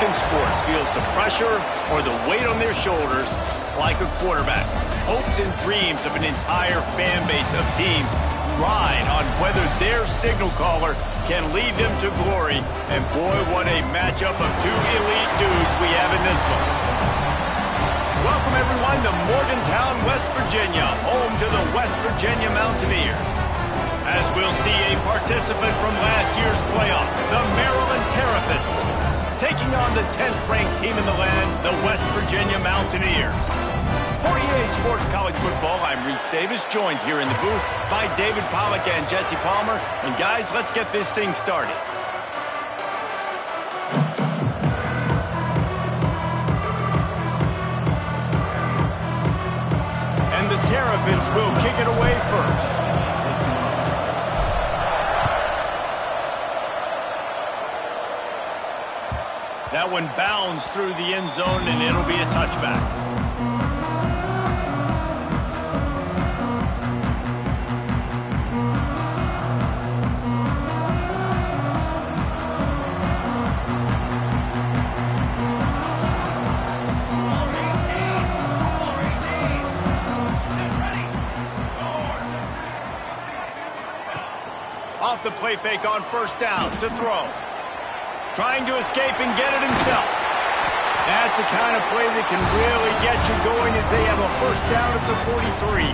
in sports feels the pressure or the weight on their shoulders like a quarterback. Hopes and dreams of an entire fan base of teams ride on whether their signal caller can lead them to glory. And boy, what a matchup of two elite dudes we have in this one. Welcome, everyone, to Morgantown, West Virginia, home to the West Virginia Mountaineers. As we'll see a participant from last year's playoff, the Maryland Terrapins, taking on the 10th-ranked team in the land, the West Virginia Mountaineers. For EA Sports College Football, I'm Reese Davis, joined here in the booth by David Pollack and Jesse Palmer. And guys, let's get this thing started. And the Terrapins will kick it away first. That one bounds through the end zone, and it'll be a touchback. Off the play fake on first down to throw. Trying to escape and get it himself. That's the kind of play that can really get you going as they have a first down at the 43.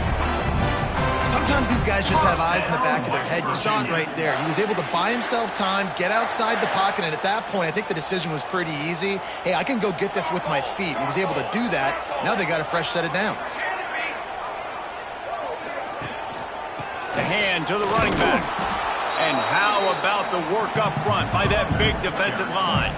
Sometimes these guys just have eyes in the back of their head. You saw it right there. He was able to buy himself time, get outside the pocket, and at that point, I think the decision was pretty easy. Hey, I can go get this with my feet. He was able to do that. Now they got a fresh set of downs. The hand to the running back. And how about the work up front by that big defensive line?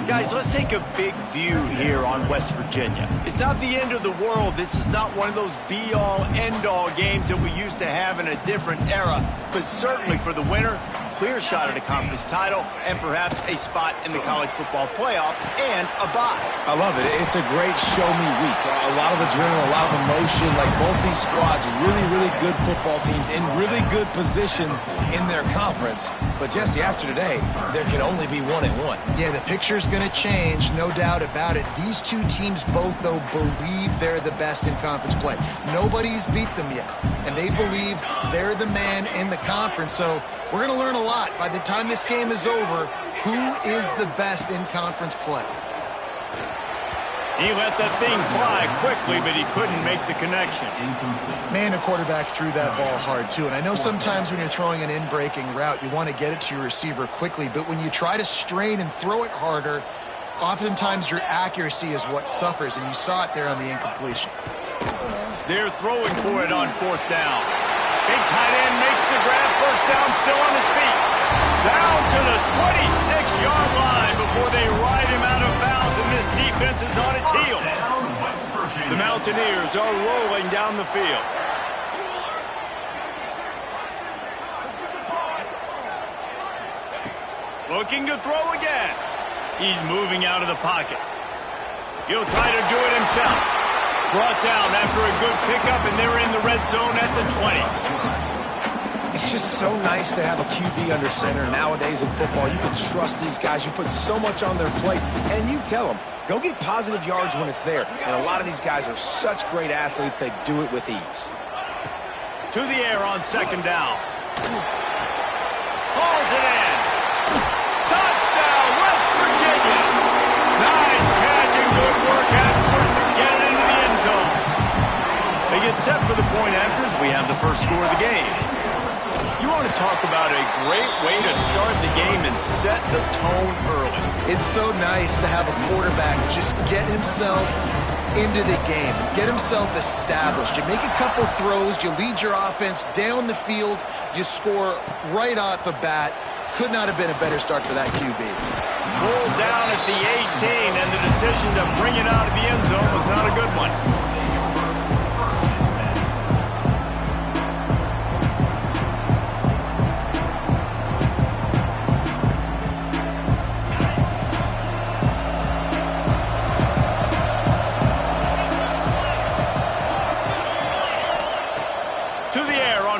Guys, let's take a big view here on West Virginia. It's not the end of the world. This is not one of those be-all, end-all games that we used to have in a different era. But certainly for the winner, clear shot at a conference title and perhaps a spot in the college football playoff and a bye. I love it. It's a great show-me week. A lot of adrenaline, a lot of emotion. Like both these squads, really, really good football teams in really good positions in their conference. But, Jesse, after today, there can only be 1-1. Yeah, the picture's going to change, no doubt about it. These two teams both, though, believe they're the best in conference play. Nobody's beat them yet, and they believe they're the man in the conference. So we're going to learn a lot. By the time this game is over, who is the best in conference play? He let that thing fly quickly, but he couldn't make the connection. Man, the quarterback threw that ball hard, too. And I know sometimes when you're throwing an in-breaking route, you want to get it to your receiver quickly. But when you try to strain and throw it harder, oftentimes your accuracy is what suffers. And you saw it there on the incompletion. They're throwing for it on fourth down. Big tight end makes the grab. First down, still on his feet. Down to the 26-yard line before they ride him out of bounds, and this defense is on its heels. The Mountaineers are rolling down the field. Looking to throw again. He's moving out of the pocket. He'll try to do it himself. Brought down after a good pickup, and they're in the red zone at the 20. It's just so nice to have a QB under center. Nowadays in football, you can trust these guys. You put so much on their plate, and you tell them, go get positive yards when it's there. And a lot of these guys are such great athletes, they do it with ease. To the air on second down. Hauls it in. Touchdown, West Virginia. Nice catch and good work afterwards to get it into the end zone. They get set for the point after as we have the first score of the game. You want to talk about a great way to start the game and set the tone early. It's so nice to have a quarterback just get himself into the game, get himself established. You make a couple throws, you lead your offense down the field, you score right off the bat. Could not have been a better start for that QB. Pulled down at the 18, and the decision to bring it out of the end zone was not a good one.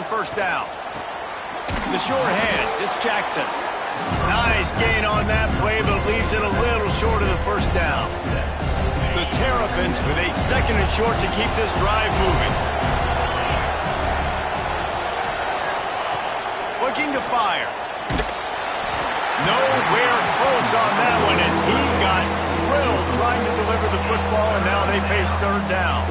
First down. The short hands. It's Jackson. Nice Nice gain on that play, but leaves it a little short of the first down. The Terrapins with a 2nd and short to keep this drive moving. Looking to fire. Nowhere close on that one as he got drilled trying to deliver the football, and now they face 3rd down.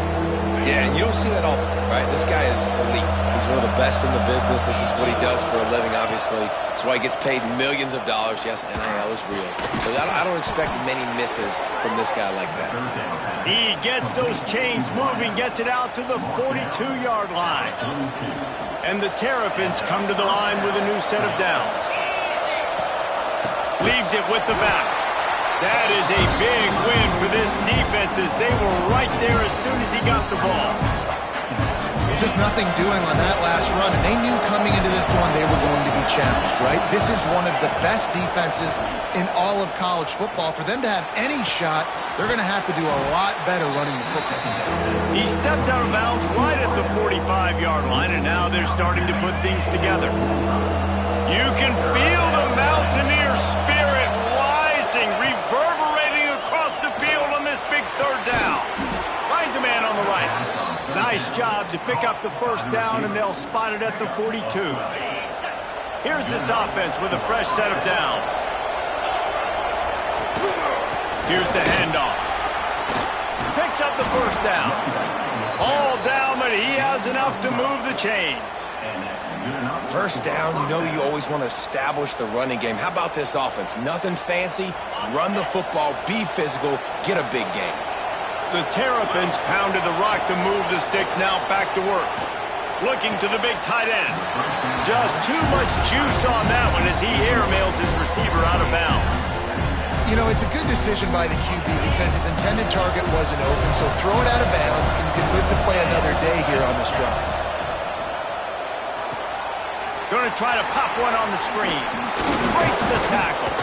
Yeah, and you don't see that often, right? This guy is elite. He's one of the best in the business. This is what he does for a living, obviously. That's why he gets paid millions of dollars. Yes, NIL is real. So I don't expect many misses from this guy like that. He gets those chains moving, gets it out to the 42-yard line. And the Terrapins come to the line with a new set of downs. Leaves it with the back. That is a big win for this defense as they were right there as soon as he got the ball. Just nothing doing on that last run, and they knew coming into this one they were going to be challenged, right? This is one of the best defenses in all of college football. For them to have any shot, they're going to have to do a lot better running the football. He stepped out of bounds right at the 45-yard line, and now they're starting to put things together. You can feel the Mountaineer spirit rising, reverberating across the field on this big 3rd down. Finds a man on the right. Nice job to pick up the 1st down, and they'll spot it at the 42. Here's this offense with a fresh set of downs. Here's the handoff. Picks up the 1st down. All down, but he has enough to move the chains. 1st down, you know you always want to establish the running game. How about this offense? Nothing fancy. Run the football, be physical, get a big gain. The Terrapins pounded the rock to move the sticks, now back to work. Looking to the big tight end. Just too much juice on that one as he airmails his receiver out of bounds. You know, it's a good decision by the QB because his intended target wasn't open, so throw it out of bounds, and you can live to play another day here on this drive. Going to try to pop one on the screen. Breaks the tackle.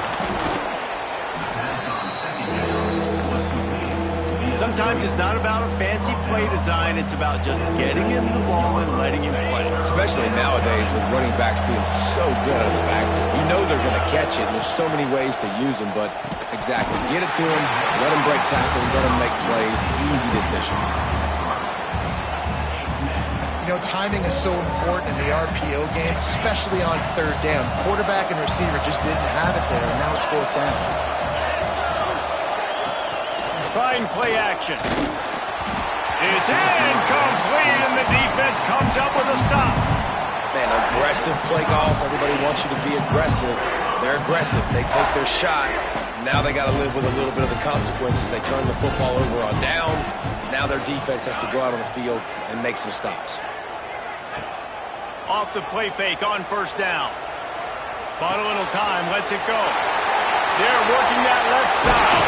Sometimes it's not about a fancy play design. It's about just getting him the ball and letting him play. Especially nowadays with running backs being so good out of the backfield. You know they're going to catch it, and there's so many ways to use them, but exactly. Get it to him, let him break tackles, let him make plays. Easy decision. You know, timing is so important in the RPO game, especially on 3rd down. Quarterback and receiver just didn't have it there, and now it's 4th down. Trying play action. It's incomplete, and the defense comes up with a stop. Man, aggressive play calls. Everybody wants you to be aggressive. They're aggressive. They take their shot. Now they got to live with a little bit of the consequences. They turn the football over on downs. Now their defense has to go out on the field and make some stops. Off the play fake on 1st down. Bought a little time, lets it go. They're working that left side.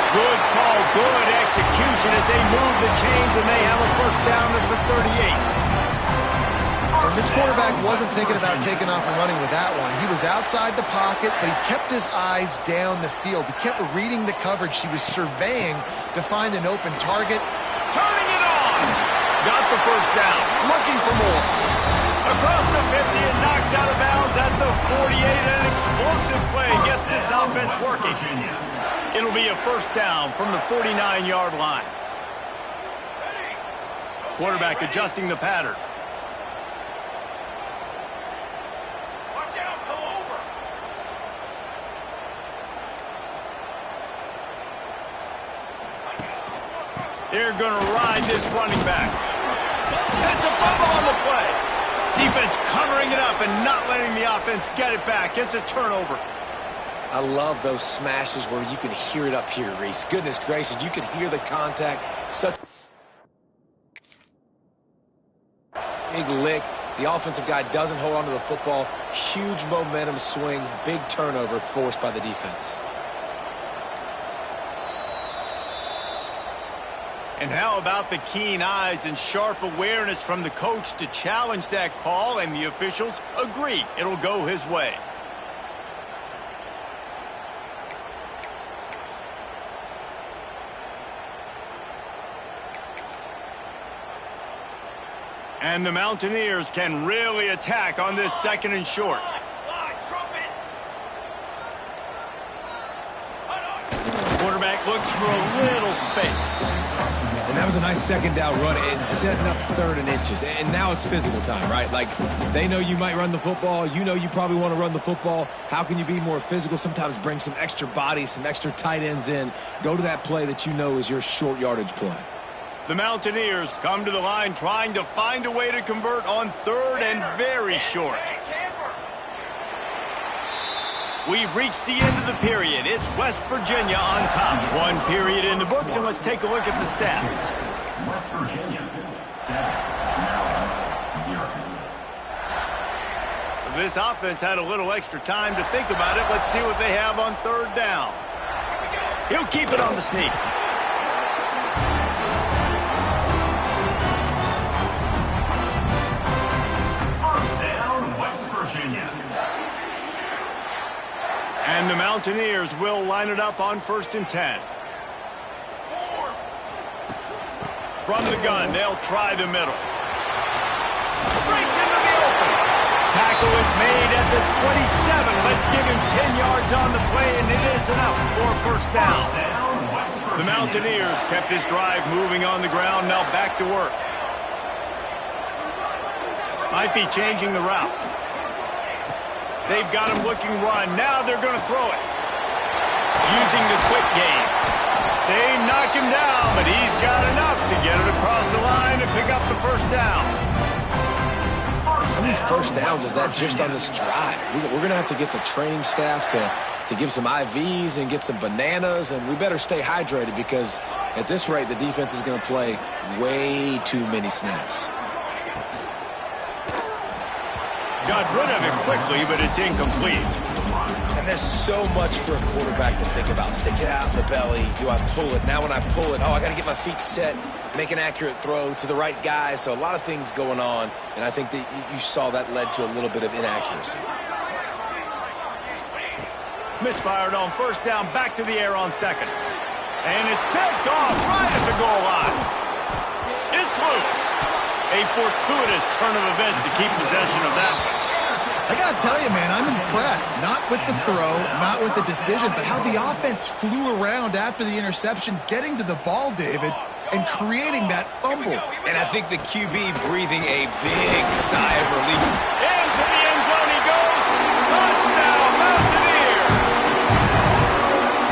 Good call, good execution as they move the chains, and they have a 1st down at the 38. And this quarterback wasn't thinking about taking off and running with that one. He was outside the pocket, but he kept his eyes down the field. He kept reading the coverage. He was surveying to find an open target. Turning it on! Got the 1st down, looking for more. Across the 50 and knocked out of bounds at the 48. An explosive play gets this offense working. It'll be a 1st down from the 49-yard line. Quarterback adjusting the pattern. Watch out, go over. They're going to ride this running back. And it's a fumble on the play. Defense covering it up and not letting the offense get it back. It's a turnover. I love those smashes where you can hear it up here, Reese. Goodness gracious, you can hear the contact. Such big lick. The offensive guy doesn't hold on to the football. Huge momentum swing. Big turnover forced by the defense. And how about the keen eyes and sharp awareness from the coach to challenge that call, and the officials agree it'll go his way. And the Mountaineers can really attack on this 2nd and short. quarterback looks for a little space. And that was a nice second down run and setting up 3rd and inches. And now it's physical time, right? Like, they know you might run the football. You know you probably want to run the football. How can you be more physical? Sometimes bring some extra bodies, some extra tight ends in. Go to that play that you know is your short yardage play. The Mountaineers come to the line trying to find a way to convert on 3rd and very short. We've reached the end of the period. It's West Virginia on top. 1 period in the books, and let's take a look at the stats. West Virginia, 7, Maryland, 0. This offense had a little extra time to think about it. Let's see what they have on 3rd down. He'll keep it on the sneak. First down, West Virginia. And the Mountaineers will line it up on 1st and 10. From the gun, they'll try the middle. Breaks into the open. Tackle is made at the 27. Let's give him 10 yards on the play, and it is enough for a 1st down. The Mountaineers kept this drive moving on the ground, now back to work. Might be changing the route. They've got him looking run. Now they're going to throw it. Using the quick game. They knock him down, but he's got enough to get it across the line and pick up the 1st down. How many 1st downs is that just on this drive? We're going to have to get the training staff to give some IVs and get some bananas, and we better stay hydrated because at this rate, the defense is going to play way too many snaps. Got rid of it quickly, but it's incomplete. And there's so much for a quarterback to think about. Stick it out in the belly. Do I pull it? Now when I pull it, I got to get my feet set, make an accurate throw to the right guy. So a lot of things going on, and I think that you saw that led to a little bit of inaccuracy. Misfired on 1st down, back to the air on 2nd. And it's picked off right at the goal line. It's loose. A fortuitous turn of events to keep possession of that one. I got to tell you, man, I'm impressed. Not with the throw, not with the decision, but how the offense flew around after the interception, getting to the ball, David, and creating that fumble. And I think the QB breathing a big sigh of relief. Into the end zone he goes. Touchdown, Mountaineers!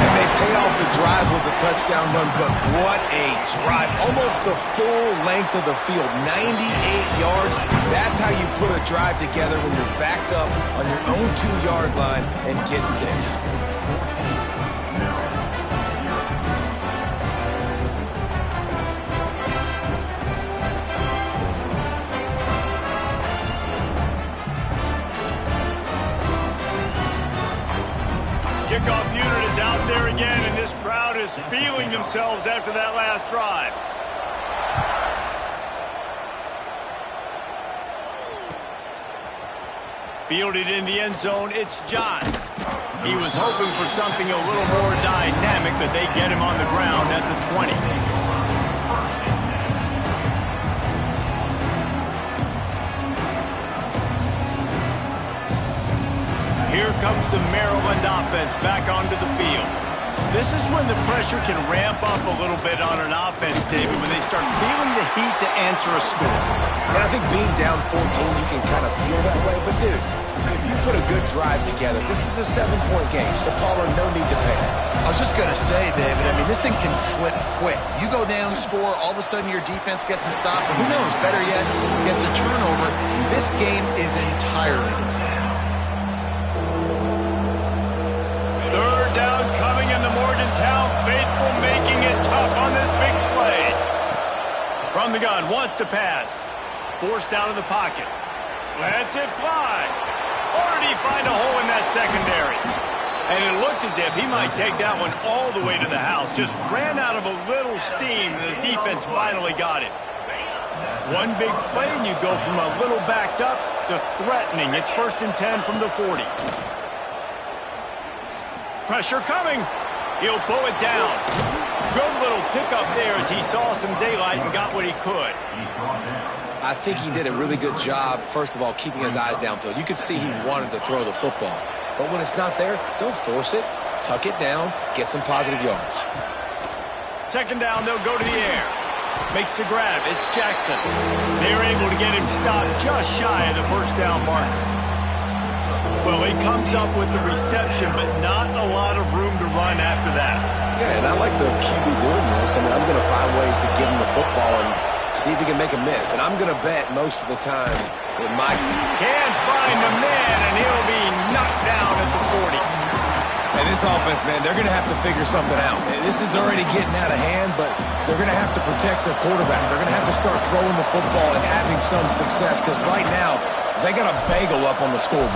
And they pay off the drive with a touchdown run, but what a drive. Almost the full length of the field, 98 yards. That's how you put a drive together when you're backed up on your own 2-yard line and get 6. Kickoff unit is out there again, and this crowd is feeling themselves after that last drive. Fielded in the end zone, it's Johns. He was hoping for something a little more dynamic, but they get him on the ground at the 20. Here comes the Maryland offense back onto the field. This is when the pressure can ramp up a little bit on an offense, David, when they start feeling the heat to answer a score. And I think being down 14, you can kind of feel that way. But, dude, if you put a good drive together, this is a 7-point game, so Pollard, no need to panic. I was just going to say, David, I mean, this thing can flip quick. You go down, score, all of a sudden your defense gets a stop, or who knows, better yet, gets a turnover. This game is entirely different. 3rd down coming in the Morgantown faithful, making it tough on this big play. From the gun, wants to pass. Forced out of the pocket. Lets it fly. Or did he find a hole in that secondary? And it looked as if he might take that one all the way to the house. Just ran out of a little steam, and the defense finally got it. One big play, and you go from a little backed up to threatening. It's 1st and 10 from the 40. Pressure coming. He'll pull it down. Good little pickup there as he saw some daylight and got what he could. I think he did a really good job, first of all, keeping his eyes downfield. You could see he wanted to throw the football. But when it's not there, don't force it. Tuck it down, get some positive yards. Second down, they'll go to the air. Makes the grab. It's Jackson. They're able to get him stopped just shy of the first down mark. Well, he comes up with the reception, but not a lot of room to run after that. Yeah, and I like the QB doing this. I mean, I'm going to find ways to give him the football and see if he can make a miss. And I'm going to bet most of the time it might. Can't find the man, and he'll be knocked down at the 40. And this offense, man, they're going to have to figure something out. This is already getting out of hand, but they're going to have to protect their quarterback. They're going to have to start throwing the football and having some success because right now they got a bagel up on the scoreboard.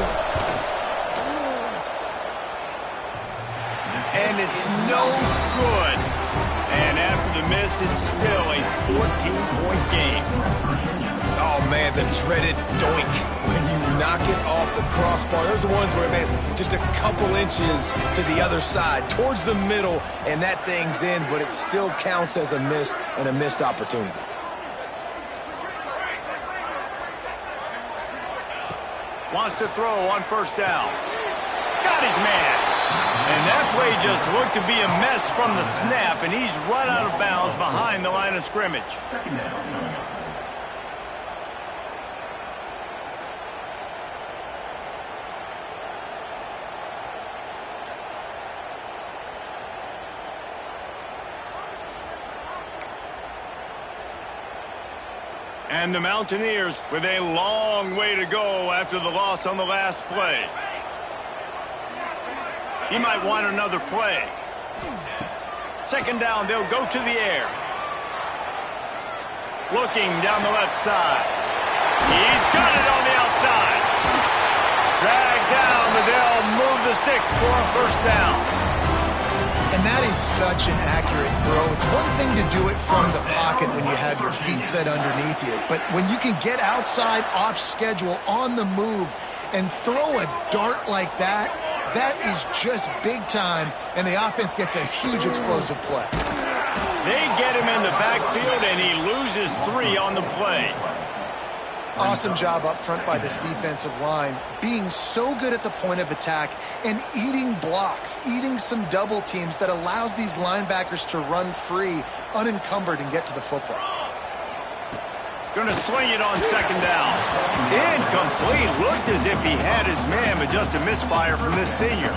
And it's no good. And after the miss, it's still a 14-point game. Oh, man, the dreaded doink. When you knock it off the crossbar. Those are the ones where, man, just a couple inches to the other side, towards the middle, and that thing's in, but it still counts as a missed and a missed opportunity. Wants to throw on first down. Got his man. And that play just looked to be a mess from the snap, and he's run out of bounds behind the line of scrimmage. Second down. And the Mountaineers with a long way to go after the loss on the last play. He might want another play. Second down, they'll go to the air. Looking down the left side. He's got it on the outside. Dragged down, but they'll move the sticks for a first down. And that is such an accurate throw. It's one thing to do it from the pocket when you have your feet set underneath you, but when you can get outside, off schedule, on the move, and throw a dart like that, that is just big time, and the offense gets a huge explosive play. They get him in the backfield, and he loses 3 on the play. Awesome job up front by this defensive line, being so good at the point of attack and eating blocks, eating some double teams that allows these linebackers to run free, unencumbered, and get to the football. Going to swing it on second down. Incomplete. Looked as if he had his man, but just a misfire from this senior.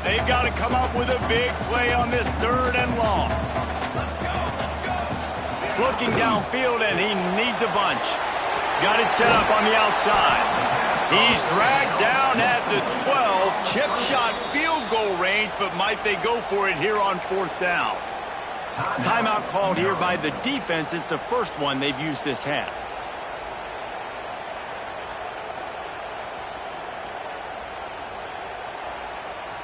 They've got to come up with a big play on this third and long. Looking downfield, and he needs a bunch. Got it set up on the outside. He's dragged down at the 12. Chip shot field goal range, but might they go for it here on fourth down? Timeout called here by the defense. It's the first one they've used this half.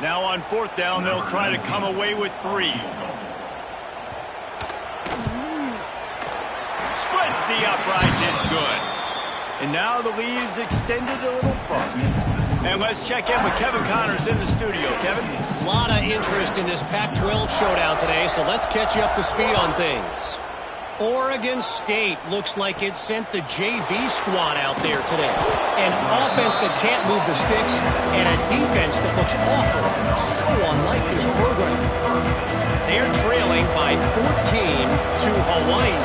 Now on fourth down, they'll try to come away with 3. Splits the uprights, it's good. And now the lead is extended a little further. And let's check in with Kevin Connors in the studio. Kevin? A lot of interest in this Pac-12 showdown today, so let's catch you up to speed on things. Oregon State looks like it sent the JV squad out there today. An offense that can't move the sticks and a defense that looks awful. So unlike this program. They're trailing by 14 to Hawaii.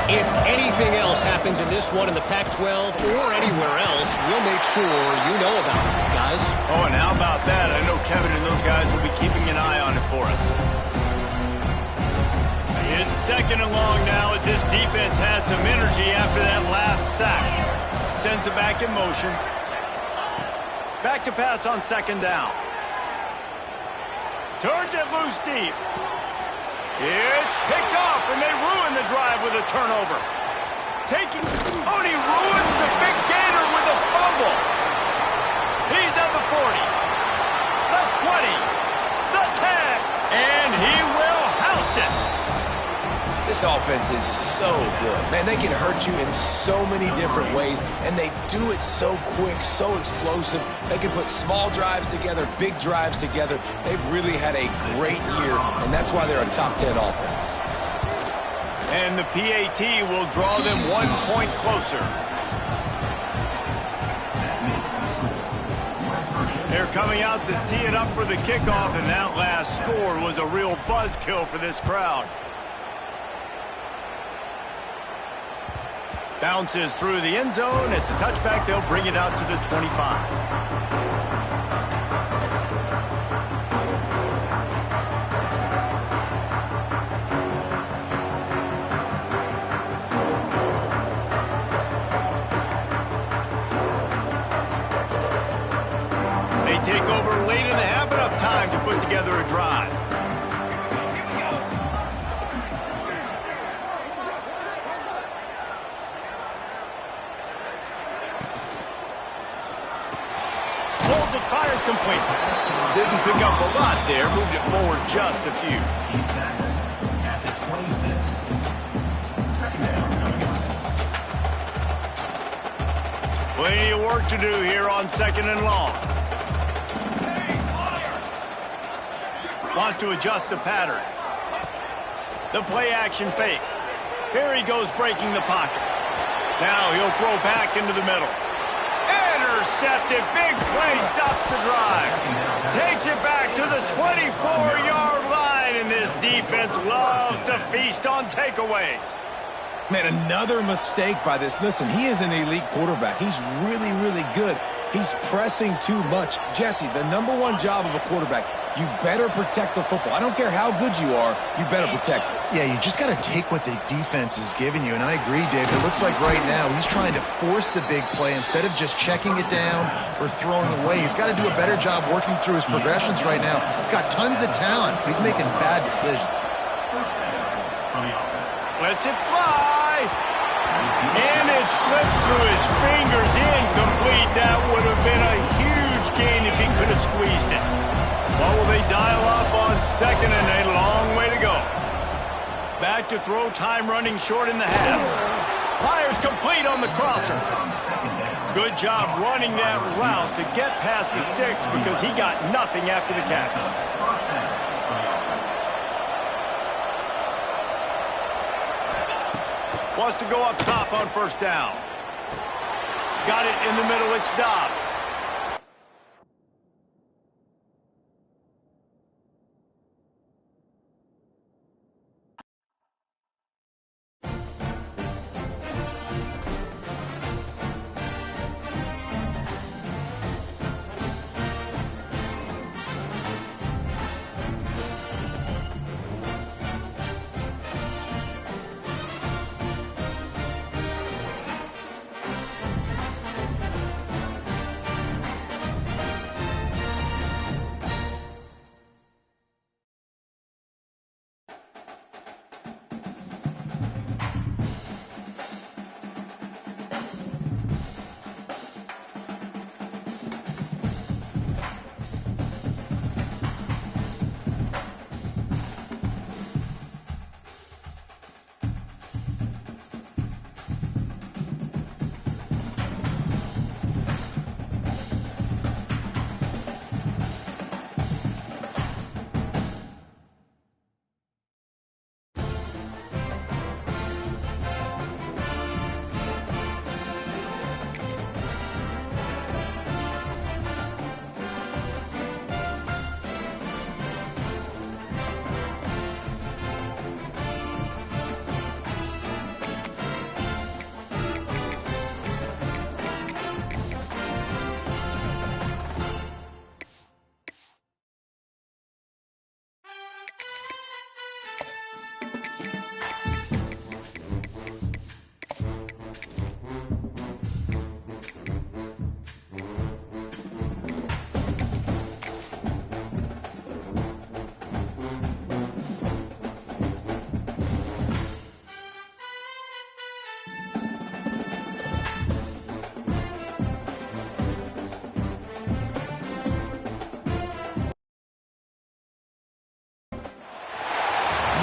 If anything else happens in this one in the Pac-12 or anywhere else, we'll make sure you know about it, guys. Oh, and how about that? I know Kevin and those guys will be keeping an eye on it for us. It's second and long now as this defense has some energy after that last sack. Sends it back in motion. Back to pass on second down. Turns it loose deep. It's picked off, and they ruin the drive with a turnover. Oh, and he ruins the big gator with a fumble. He's at the 40, the 20, the 10, and he will house it. This offense is so good. Man, they can hurt you in so many different ways, and they do it so quick, so explosive. They can put small drives together, big drives together. They've really had a great year, and that's why they're a top 10 offense. And the PAT will draw them 1 point closer. They're coming out to tee it up for the kickoff, and that last score was a real buzzkill for this crowd. Bounces through the end zone. It's a touchback. They'll bring it out to the 25. Take over late in the half, enough time to put together a drive. Pulls it, fired, complete. Didn't pick up a lot there, moved it forward just a few. He's sacked at the 26. Second down coming up. Plenty of work to do here on 2nd and long. Wants to adjust the pattern. The play action fake. Here he goes breaking the pocket. Now he'll throw back into the middle. Intercepted. Big play stops the drive. Takes it back to the 24-yard line, and this defense loves to feast on takeaways. Man, another mistake by this. Listen, he is an elite quarterback. He's really, really good. He's pressing too much. Jesse, the #1 job of a quarterback, you better protect the football. I don't care how good you are, you better protect it. Yeah, you just got to take what the defense is giving you, and I agree, Dave. It looks like right now he's trying to force the big play instead of just checking it down or throwing away. He's got to do a better job working through his progressions right now. He's got tons of talent, but he's making bad decisions. Lets it fly. And it slips through his fingers, incomplete. That would have been a huge gain if he could have squeezed it. What will they dial up on 2nd and a long way to go? Back to throw, time running short in the half. Fires complete on the crosser. Good job running that route to get past the sticks because he got nothing after the catch. Wants to go up top on 1st down. Got it in the middle, it's Dobbs.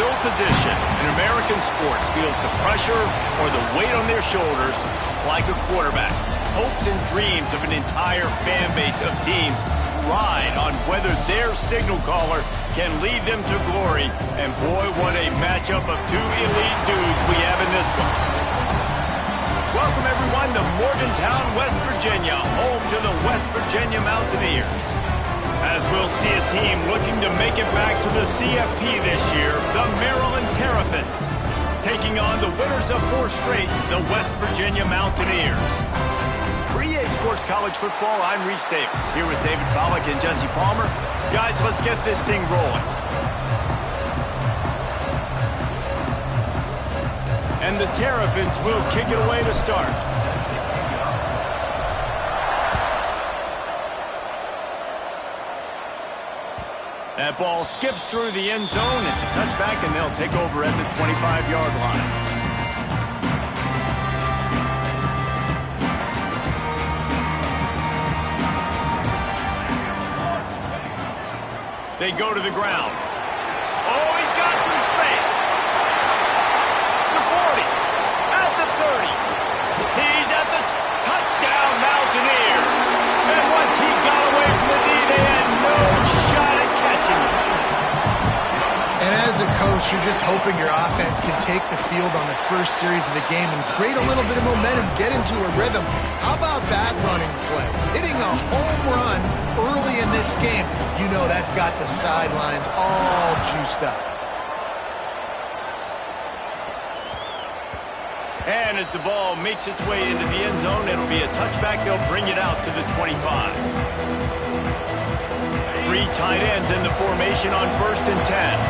No position in American sports feels the pressure or the weight on their shoulders like a quarterback. Hopes and dreams of an entire fan base of teams ride on whether their signal caller can lead them to glory. And boy, what a matchup of two elite dudes we have in this one. Welcome, everyone, on to Morgantown, West Virginia, home to the West Virginia Mountaineers. As we'll see a team looking to make it back to the CFP this year, the Maryland Terrapins, taking on the winners of 4 straight, the West Virginia Mountaineers. For EA Sports College Football, I'm Reese Davis, here with David Pollack and Jesse Palmer. Guys, let's get this thing rolling. And the Terrapins will kick it away to start. That ball skips through the end zone. It's a touchback, and they'll take over at the 25-yard line. They go to the ground. Oh, he's got some space. The 40, at the 30. He's at the touchdown, Mountaineers. And once he got away from the knee, they had no shot at catching him. And as a coach, you're just hoping your offense can take the field on the first series of the game and create a little bit of momentum, get into a rhythm. How about that running play? Hitting a home run early in this game. You know that's got the sidelines all juiced up. And as the ball makes its way into the end zone, it'll be a touchback. They'll bring it out to the 25. 3 tight ends in the formation on 1st and 10.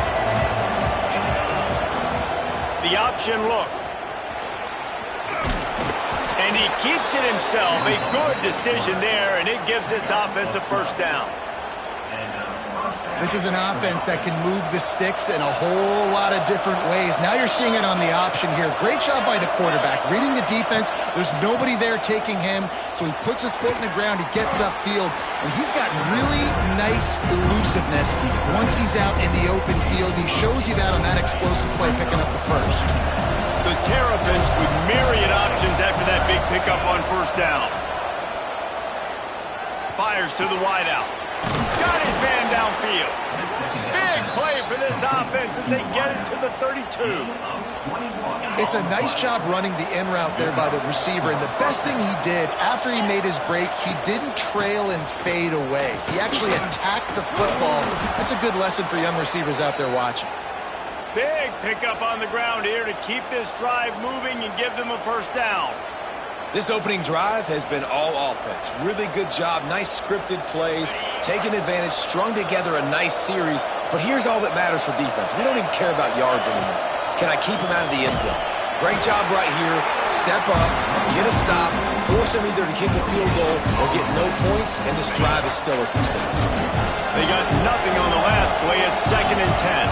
The option look. And he keeps it himself. A good decision there, and it gives this offense a first down. This is an offense that can move the sticks in a whole lot of different ways. Now you're seeing it on the option here. Great job by the quarterback. Reading the defense, there's nobody there taking him, so he puts his foot in the ground, he gets upfield, and he's got really nice elusiveness once he's out in the open field. He shows you that on that explosive play, picking up the first. The Terrapins with myriad options after that big pickup on 1st down. Fires to the wideout. Got his man downfield. Big play for this offense as they get it to the 32. It's a nice job running the in route there by the receiver, and the best thing he did after he made his break, he didn't trail and fade away. He actually attacked the football. That's a good lesson for young receivers out there watching. Big pickup on the ground here to keep this drive moving and give them a first down. This opening drive has been all offense. Really good job, nice scripted plays, taking advantage, strung together a nice series. But here's all that matters for defense. We don't even care about yards anymore. Can I keep him out of the end zone? Great job right here. Step up, get a stop, force him either to kick a field goal or get no points, and this drive is still a success. They got nothing on the last play. It's 2nd and 10.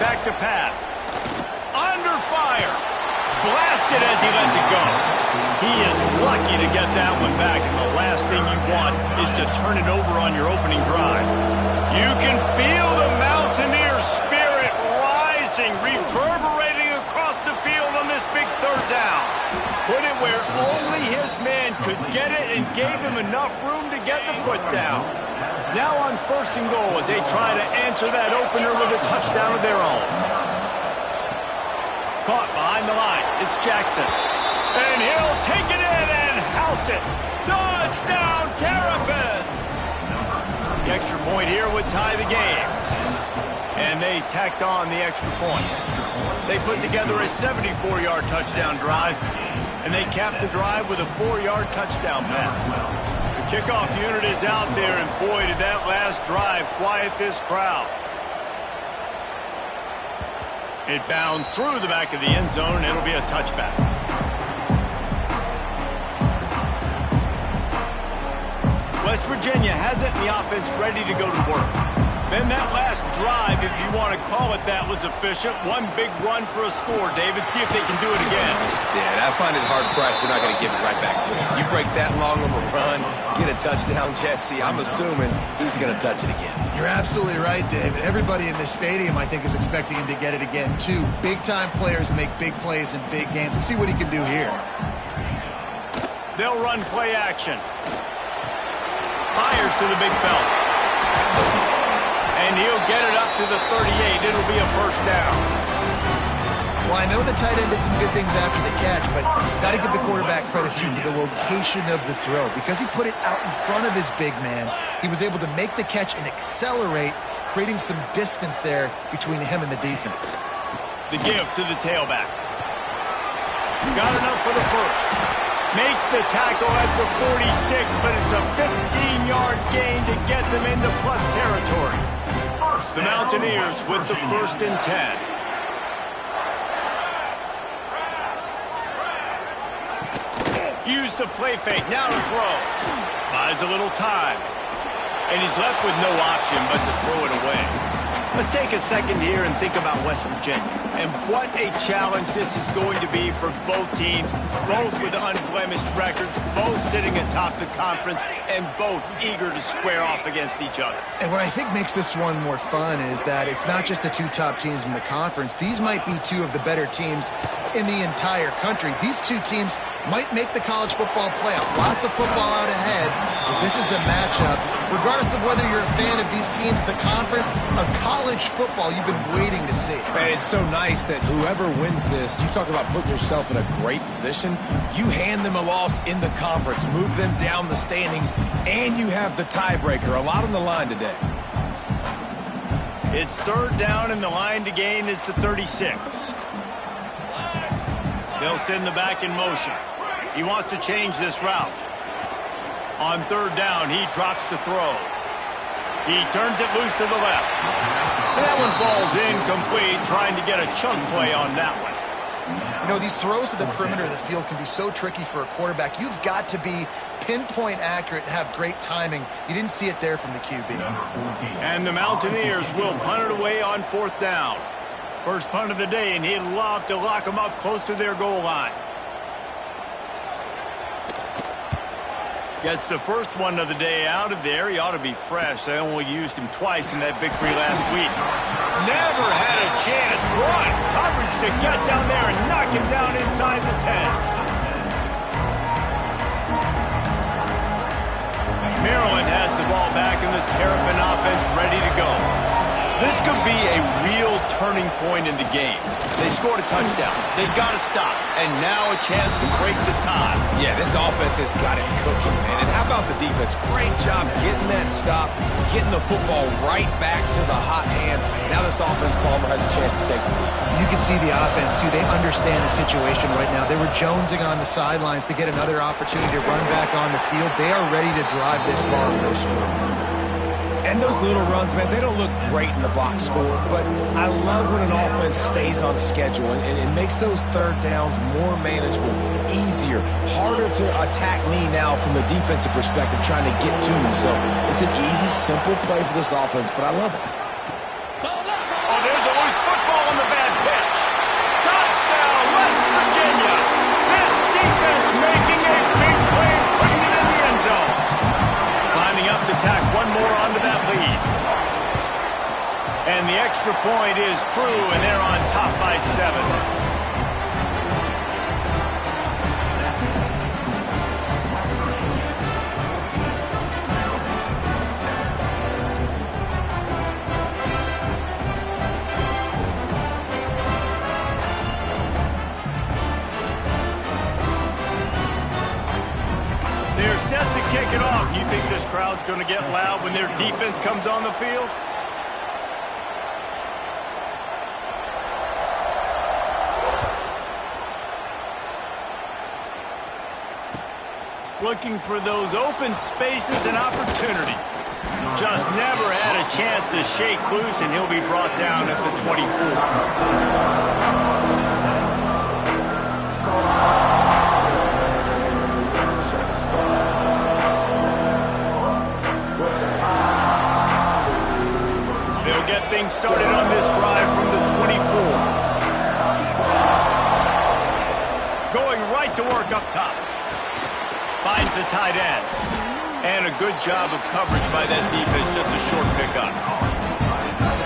Back to pass. Under fire. Blasted as he lets it go. He is lucky to get that one back, and the last thing you want is to turn it over on your opening drive. You can feel the Mountaineer spirit rising, reverberating across the field on this big 3rd down. Put it where only his man could get it and gave him enough room to get the foot down. Now on 1st and goal as they try to answer that opener with a touchdown of their own. Caught behind the line. It's Jackson. And he'll take it in and house it. Touchdown, Terrapins! The extra point here would tie the game. And they tacked on the extra point. They put together a 74-yard touchdown drive, and they capped the drive with a 4-yard touchdown pass. The kickoff unit is out there, and boy, did that last drive quiet this crowd. It bounds through the back of the end zone, and it'll be a touchback. West Virginia has it, and the offense ready to go to work. Then that last drive, if you want to call it that, was efficient. One big run for a score. David, see if they can do it again. Yeah, and I find it hard-pressed they're not going to give it right back to him. You break that long of a run, get a touchdown, Jesse, I'm assuming he's going to touch it again. You're absolutely right, David. Everybody in this stadium, I think, is expecting him to get it again, too. Big-time players make big plays in big games. Let's see what he can do here. They'll run play action. Fires to the big fella. And he'll get it up to the 38. It'll be a first down. Well, I know the tight end did some good things after the catch, but got to give the quarterback credit too for the location of the throw. Because he put it out in front of his big man, he was able to make the catch and accelerate, creating some distance there between him and the defense. The give to the tailback. Got enough for the first. Makes the tackle at the 46, but it's a 15-yard gain to get them into plus territory. The Mountaineers with the 1st and 10. Use the play fake. Now to throw. Buys a little time. And he's left with no option but to throw it away. Let's take a second here and think about West Virginia. And what a challenge this is going to be for both teams, both with unblemished records, both sitting atop the conference, and both eager to square off against each other. And what I think makes this one more fun is that it's not just the two top teams in the conference. These might be two of the better teams in the entire country. These two teams might make the college football playoff. Lots of football out ahead, but this is a matchup. Regardless of whether you're a fan of these teams, the conference, of college football you've been waiting to see. Man, it's so nice that whoever wins this, you talk about putting yourself in a great position, you hand them a loss in the conference, move them down the standings, and you have the tiebreaker. A lot on the line today. It's 3rd down, and the line to gain is the 36. They'll send the back in motion. He wants to change this route. On 3rd down, he drops the throw. He turns it loose to the left. And that one falls incomplete, trying to get a chunk play on that one. You know, these throws to the perimeter of the field can be so tricky for a quarterback. You've got to be pinpoint accurate and have great timing. You didn't see it there from the QB. And the Mountaineers will punt it away on 4th down. First punt of the day, and he'd love to lock them up close to their goal line. Gets the first one of the day out of there. He ought to be fresh. They only used him twice in that victory last week. Never had a chance. What coverage to get down there and knock him down inside the 10. Maryland has the ball back, and the Terrapin offense ready to go. This could be a real turning point in the game. They scored a touchdown. They've got to stop. And now a chance to break the tie. Yeah, this offense has got it cooking, man. And how about the defense? Great job getting that stop, getting the football right back to the hot hand. Now this offense, Palmer, has a chance to take the lead. You can see the offense, too. They understand the situation right now. They were jonesing on the sidelines to get another opportunity to run back on the field. They are ready to drive this ball and go score. And those little runs, man, they don't look great in the box score, but I love when an offense stays on schedule and it makes those 3rd downs more manageable, easier, harder to attack me now from the defensive perspective trying to get to me. So it's an easy, simple play for this offense, but I love it. Oh, there's a loose football on the bad pitch. Touchdown, West Virginia. This defense making a big play, putting it in the end zone. Climbing up to tack one more onto that lead. And the extra point is true, and they're on top by 7. They're set to kick it off. You think this crowd's going to get loud when their defense comes on the field? Looking for those open spaces and opportunity. Just never had a chance to shake loose, and he'll be brought down at the 24. They'll get things started on this drive from the 24. Going right to work up top. Finds the tight end. And a good job of coverage by that defense, just a short pickup.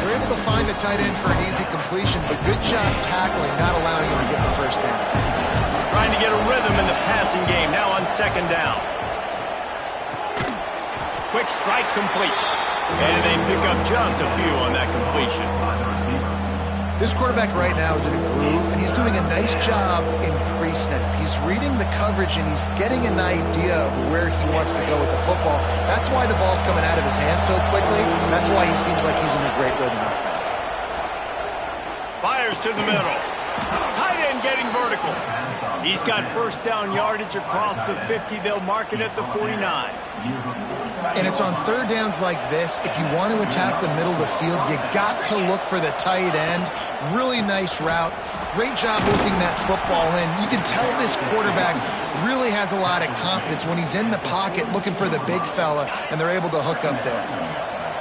They're able to find the tight end for an easy completion, but good job tackling, not allowing him to get the first down. Trying to get a rhythm in the passing game, now on 2nd down. Quick strike complete. And they pick up just a few on that completion. This quarterback right now is in a groove, and he's doing a nice job in pre-snap. He's reading the coverage, and he's getting an idea of where he wants to go with the football. That's why the ball's coming out of his hands so quickly. That's why he seems like he's in a great rhythm right now. Fires to the middle. Tight end getting vertical. He's got first down yardage across the 50. They'll mark it at the 49. And it's on third downs like this. If you want to attack the middle of the field, you got to look for the tight end. Really nice route. Great job looking that football in. You can tell this quarterback really has a lot of confidence when he's in the pocket looking for the big fella, and they're able to hook up there.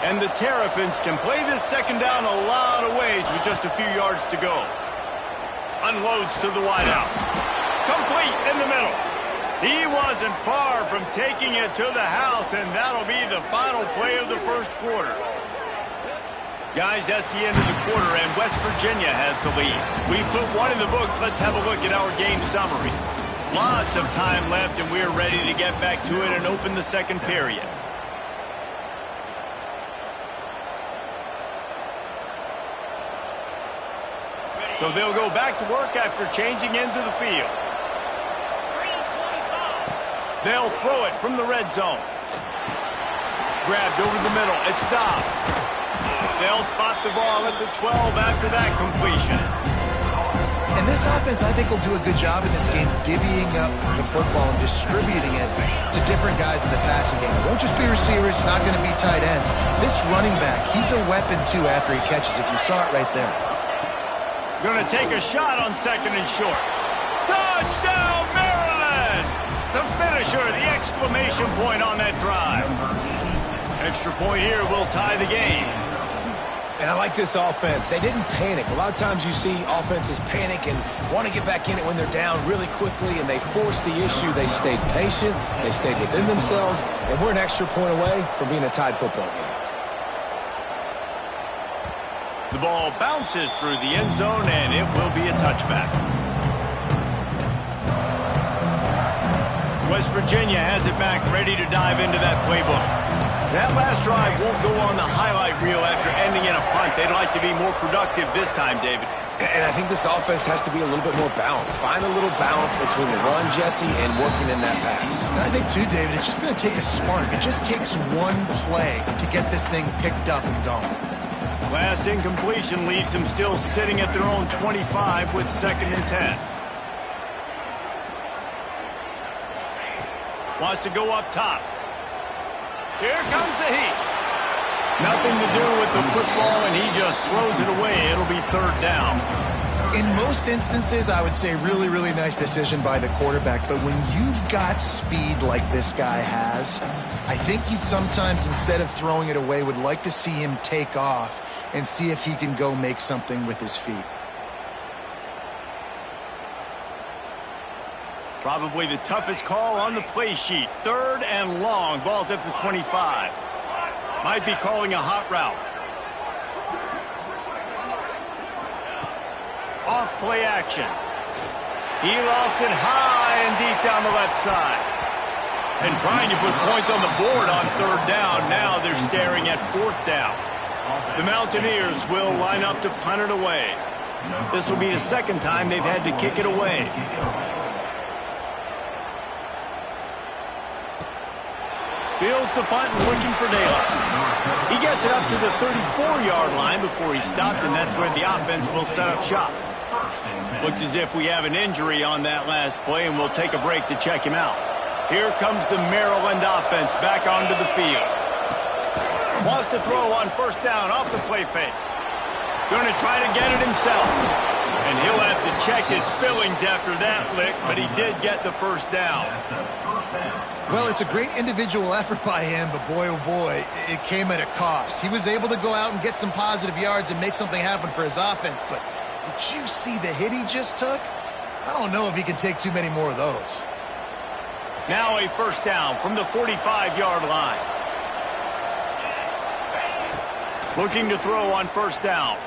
And the Terrapins can play this second down a lot of ways with just a few yards to go. Unloads to the wideout. Complete in the middle. He wasn't far from taking it to the house, and that'll be the final play of the first quarter. Guys, that's the end of the quarter, and West Virginia has the lead. We put one in the books. Let's have a look at our game summary. Lots of time left, and we're ready to get back to it and open the second period. So they'll go back to work after changing into the field. They'll throw it from the red zone. Grabbed over the middle. It's Dobbs. They'll spot the ball at the 12 after that completion. And this offense, I think, will do a good job in this game divvying up the football and distributing it to different guys in the passing game. It won't just be receivers. It's not going to be tight ends. This running back, he's a weapon, too, after he catches it. You saw it right there. Going to take a shot on second and short. Touchdown, Maryland! The finisher, the exclamation point on that drive. Extra point here will tie the game. And I like this offense. They didn't panic. A lot of times you see offenses panic and want to get back in it when they're down really quickly, and they force the issue. They stayed patient. They stayed within themselves, and we're an extra point away from being a tied football game. The ball bounces through the end zone, and it will be a touchback. West Virginia has it back, ready to dive into that playbook. That last drive won't go on the highlight reel after ending in a punt. They'd like to be more productive this time, David. And I think this offense has to be a little bit more balanced. Find a little balance between the run, Jesse, and working in that pass. And I think, too, David, it's just going to take a spark. It just takes one play to get this thing picked up and going. Last incompletion leaves them still sitting at their own 25 with 2nd and 10. Wants to go up top. Here comes the heat. Nothing to do with the football, and he just throws it away. It'll be 3rd down. In most instances, I would say really, really nice decision by the quarterback. But when you've got speed like this guy has, I think you'd sometimes, instead of throwing it away, would like to see him take off and see if he can go make something with his feet. Probably the toughest call on the play sheet. 3rd and long. Ball's at the 25. Might be calling a hot route. Off play action. He lofts it high and deep down the left side. And trying to put points on the board on 3rd down. Now they're staring at 4th down. The Mountaineers will line up to punt it away. This will be the 2nd time they've had to kick it away. Fields the punt and looking for daylight. He gets it up to the 34-yard line before he stopped, and that's where the offense will set up shop. Looks as if we have an injury on that last play, and we'll take a break to check him out. Here comes the Maryland offense back onto the field. Wants to throw on 1st down off the play fake. Going to try to get it himself. And he'll have to check his fillings after that lick, but he did get the 1st down. Well, it's a great individual effort by him, but boy, oh boy, it came at a cost. He was able to go out and get some positive yards and make something happen for his offense, but did you see the hit he just took? I don't know if he can take too many more of those. Now a 1st down from the 45-yard line. Looking to throw on 1st down.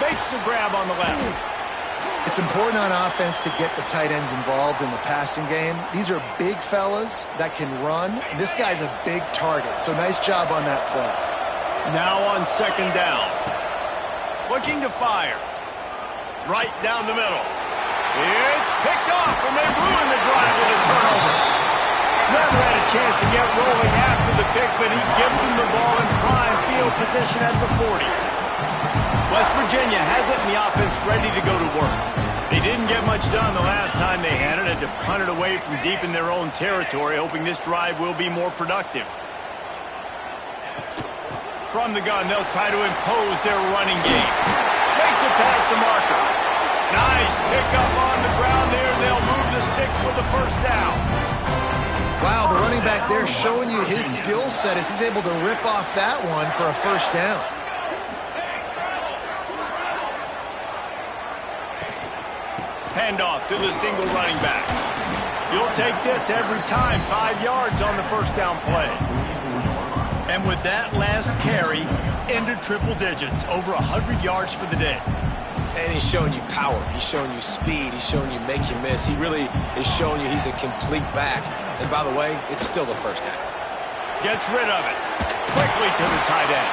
Makes the grab on the left. It's important on offense to get the tight ends involved in the passing game. These are big fellas that can run. This guy's a big target, so nice job on that play. Now on 2nd down. Looking to fire. Right down the middle. It's picked off, and they ruin the drive with a turnover. Never had a chance to get rolling after the pick, but he gives them the ball in prime field position at the 40. West Virginia has it, and the offense ready to go to work. They didn't get much done the last time they had it, and to punt it away from deep in their own territory, hoping this drive will be more productive. From the gun, they'll try to impose their running game. Makes it past the marker. Nice pickup on the ground there. They'll move the sticks with the first down. Wow, the running back there showing you his skill set as he's able to rip off that one for a first down. Handoff to the single running back. You'll take this every time. 5 yards on the first down play. And with that last carry, into triple digits, over 100 yards for the day. And he's showing you power. He's showing you speed. He's showing you make you miss. He really is showing you he's a complete back. And by the way, it's still the first half. Gets rid of it. Quickly to the tight end.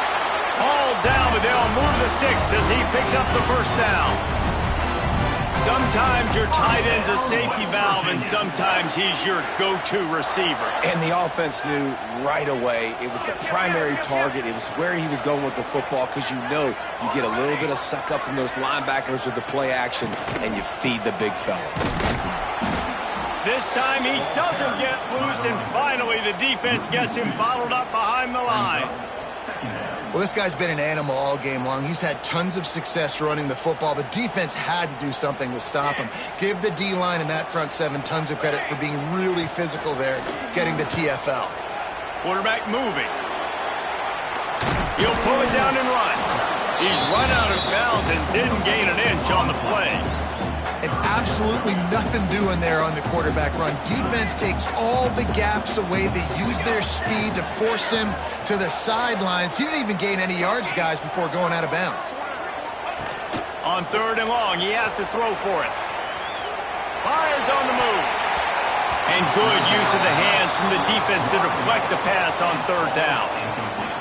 All down, but they'll move the sticks as he picks up the first down. Sometimes your tight end's a safety valve, and sometimes he's your go-to receiver. And the offense knew right away it was the primary target. It was where he was going with the football, because you know you get a little bit of suck up from those linebackers with the play action, and you feed the big fella. This time he doesn't get loose, and finally the defense gets him bottled up behind the line. Well, this guy's been an animal all game long. He's had tons of success running the football. The defense had to do something to stop him. Give the D-line and that front seven tons of credit for being really physical there, getting the TFL. Quarterback moving. He'll pull it down and run. He's run out of bounds and didn't gain an inch on the play. And absolutely nothing doing there on the quarterback run. Defense takes all the gaps away. They use their speed to force him to the sidelines. He didn't even gain any yards, guys, before going out of bounds. On 3rd and long, he has to throw for it. Fires on the move. And good use of the hands from the defense to deflect the pass on 3rd down.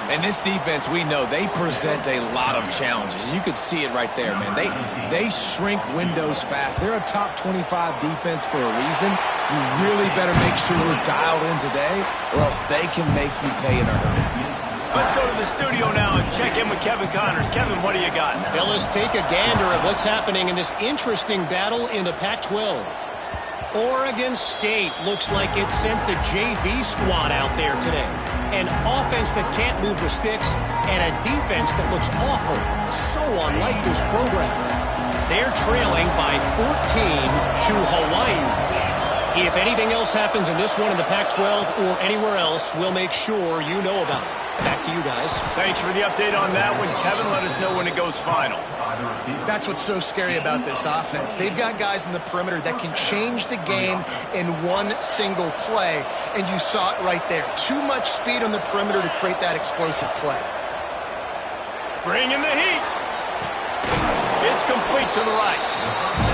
And this defense, we know, they present a lot of challenges. And you could see it right there, man. They shrink windows fast. They're a top 25 defense for a reason. You really better make sure you're dialed in today, or else they can make you pay in a hurry. Let's go to the studio now and check in with Kevin Connors. Kevin, what do you got? Fellas, take a gander at what's happening in this interesting battle in the Pac-12. Oregon State looks like it sent the JV squad out there today. An offense that can't move the sticks and a defense that looks awful. So unlike this program. They're trailing by 14 to Hawaii. If anything else happens in this one in the Pac-12 or anywhere else, we'll make sure you know about it. Back to you guys. Thanks for the update on that one, Kevin. Let us know when it goes final. That's what's so scary about this offense. They've got guys in the perimeter that can change the game in one single play, and you saw it right there. Too much speed on the perimeter to create that explosive play. Bring in the heat. It's complete to the right,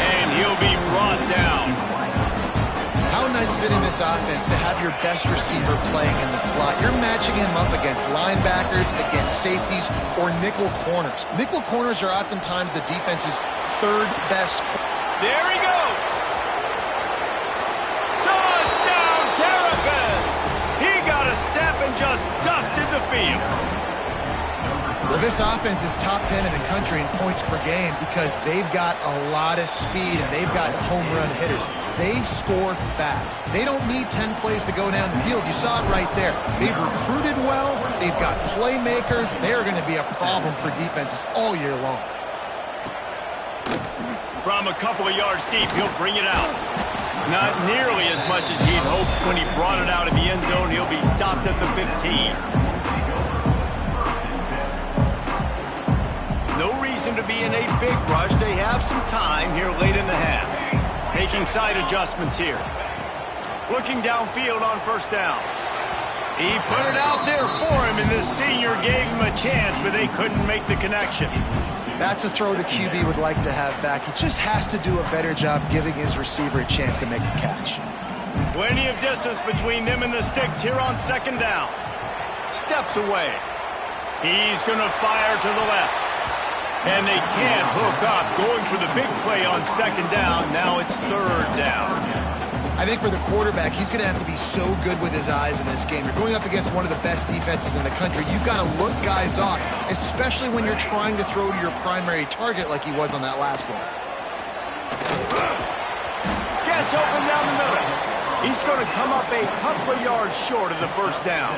and he'll be brought down. How nice is it in this offense to have your best receiver playing in the slot? You're matching him up against linebackers, against safeties, or nickel corners. Nickel corners are oftentimes the defense's 3rd best. There he goes. Touchdown, Terrapins. He got a step and just dusted the field. Well, this offense is top 10 in the country in points per game because they've got a lot of speed and they've got home run hitters. They score fast. They don't need 10 plays to go down the field. You saw it right there. They've recruited well. They've got playmakers. They're going to be a problem for defenses all year long. From a couple of yards deep, he'll bring it out. Not nearly as much as he'd hoped when he brought it out in the end zone. He'll be stopped at the 15. No reason to be in a big rush. They have some time here late in the half. Making side adjustments here. Looking downfield on 1st down. He put it out there for him, and the senior gave him a chance, but they couldn't make the connection. That's a throw the QB would like to have back. He just has to do a better job giving his receiver a chance to make the catch. Plenty of distance between them and the sticks here on 2nd down. Steps away. He's going to fire to the left. And they can't hook up, going for the big play on second down. Now it's third down. I think for the quarterback, he's going to have to be so good with his eyes in this game. You're going up against one of the best defenses in the country. You've got to look guys off, especially when you're trying to throw to your primary target like he was on that last one. Gets open down the middle. He's going to come up a couple of yards short of the first down.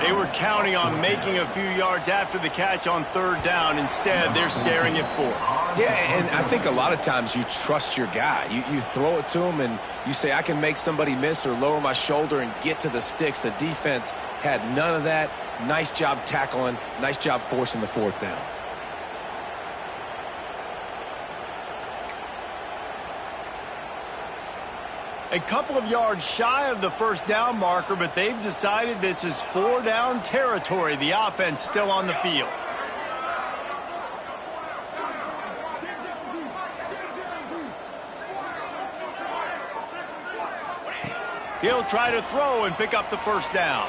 They were counting on making a few yards after the catch on third down. Instead, they're staring at fourth. Yeah, and I think a lot of times you trust your guy. You throw it to him and you say, I can make somebody miss or lower my shoulder and get to the sticks. The defense had none of that. Nice job tackling. Nice job forcing the fourth down. A couple of yards shy of the first down marker, but they've decided this is four down territory. The offense still on the field. He'll try to throw and pick up the first down.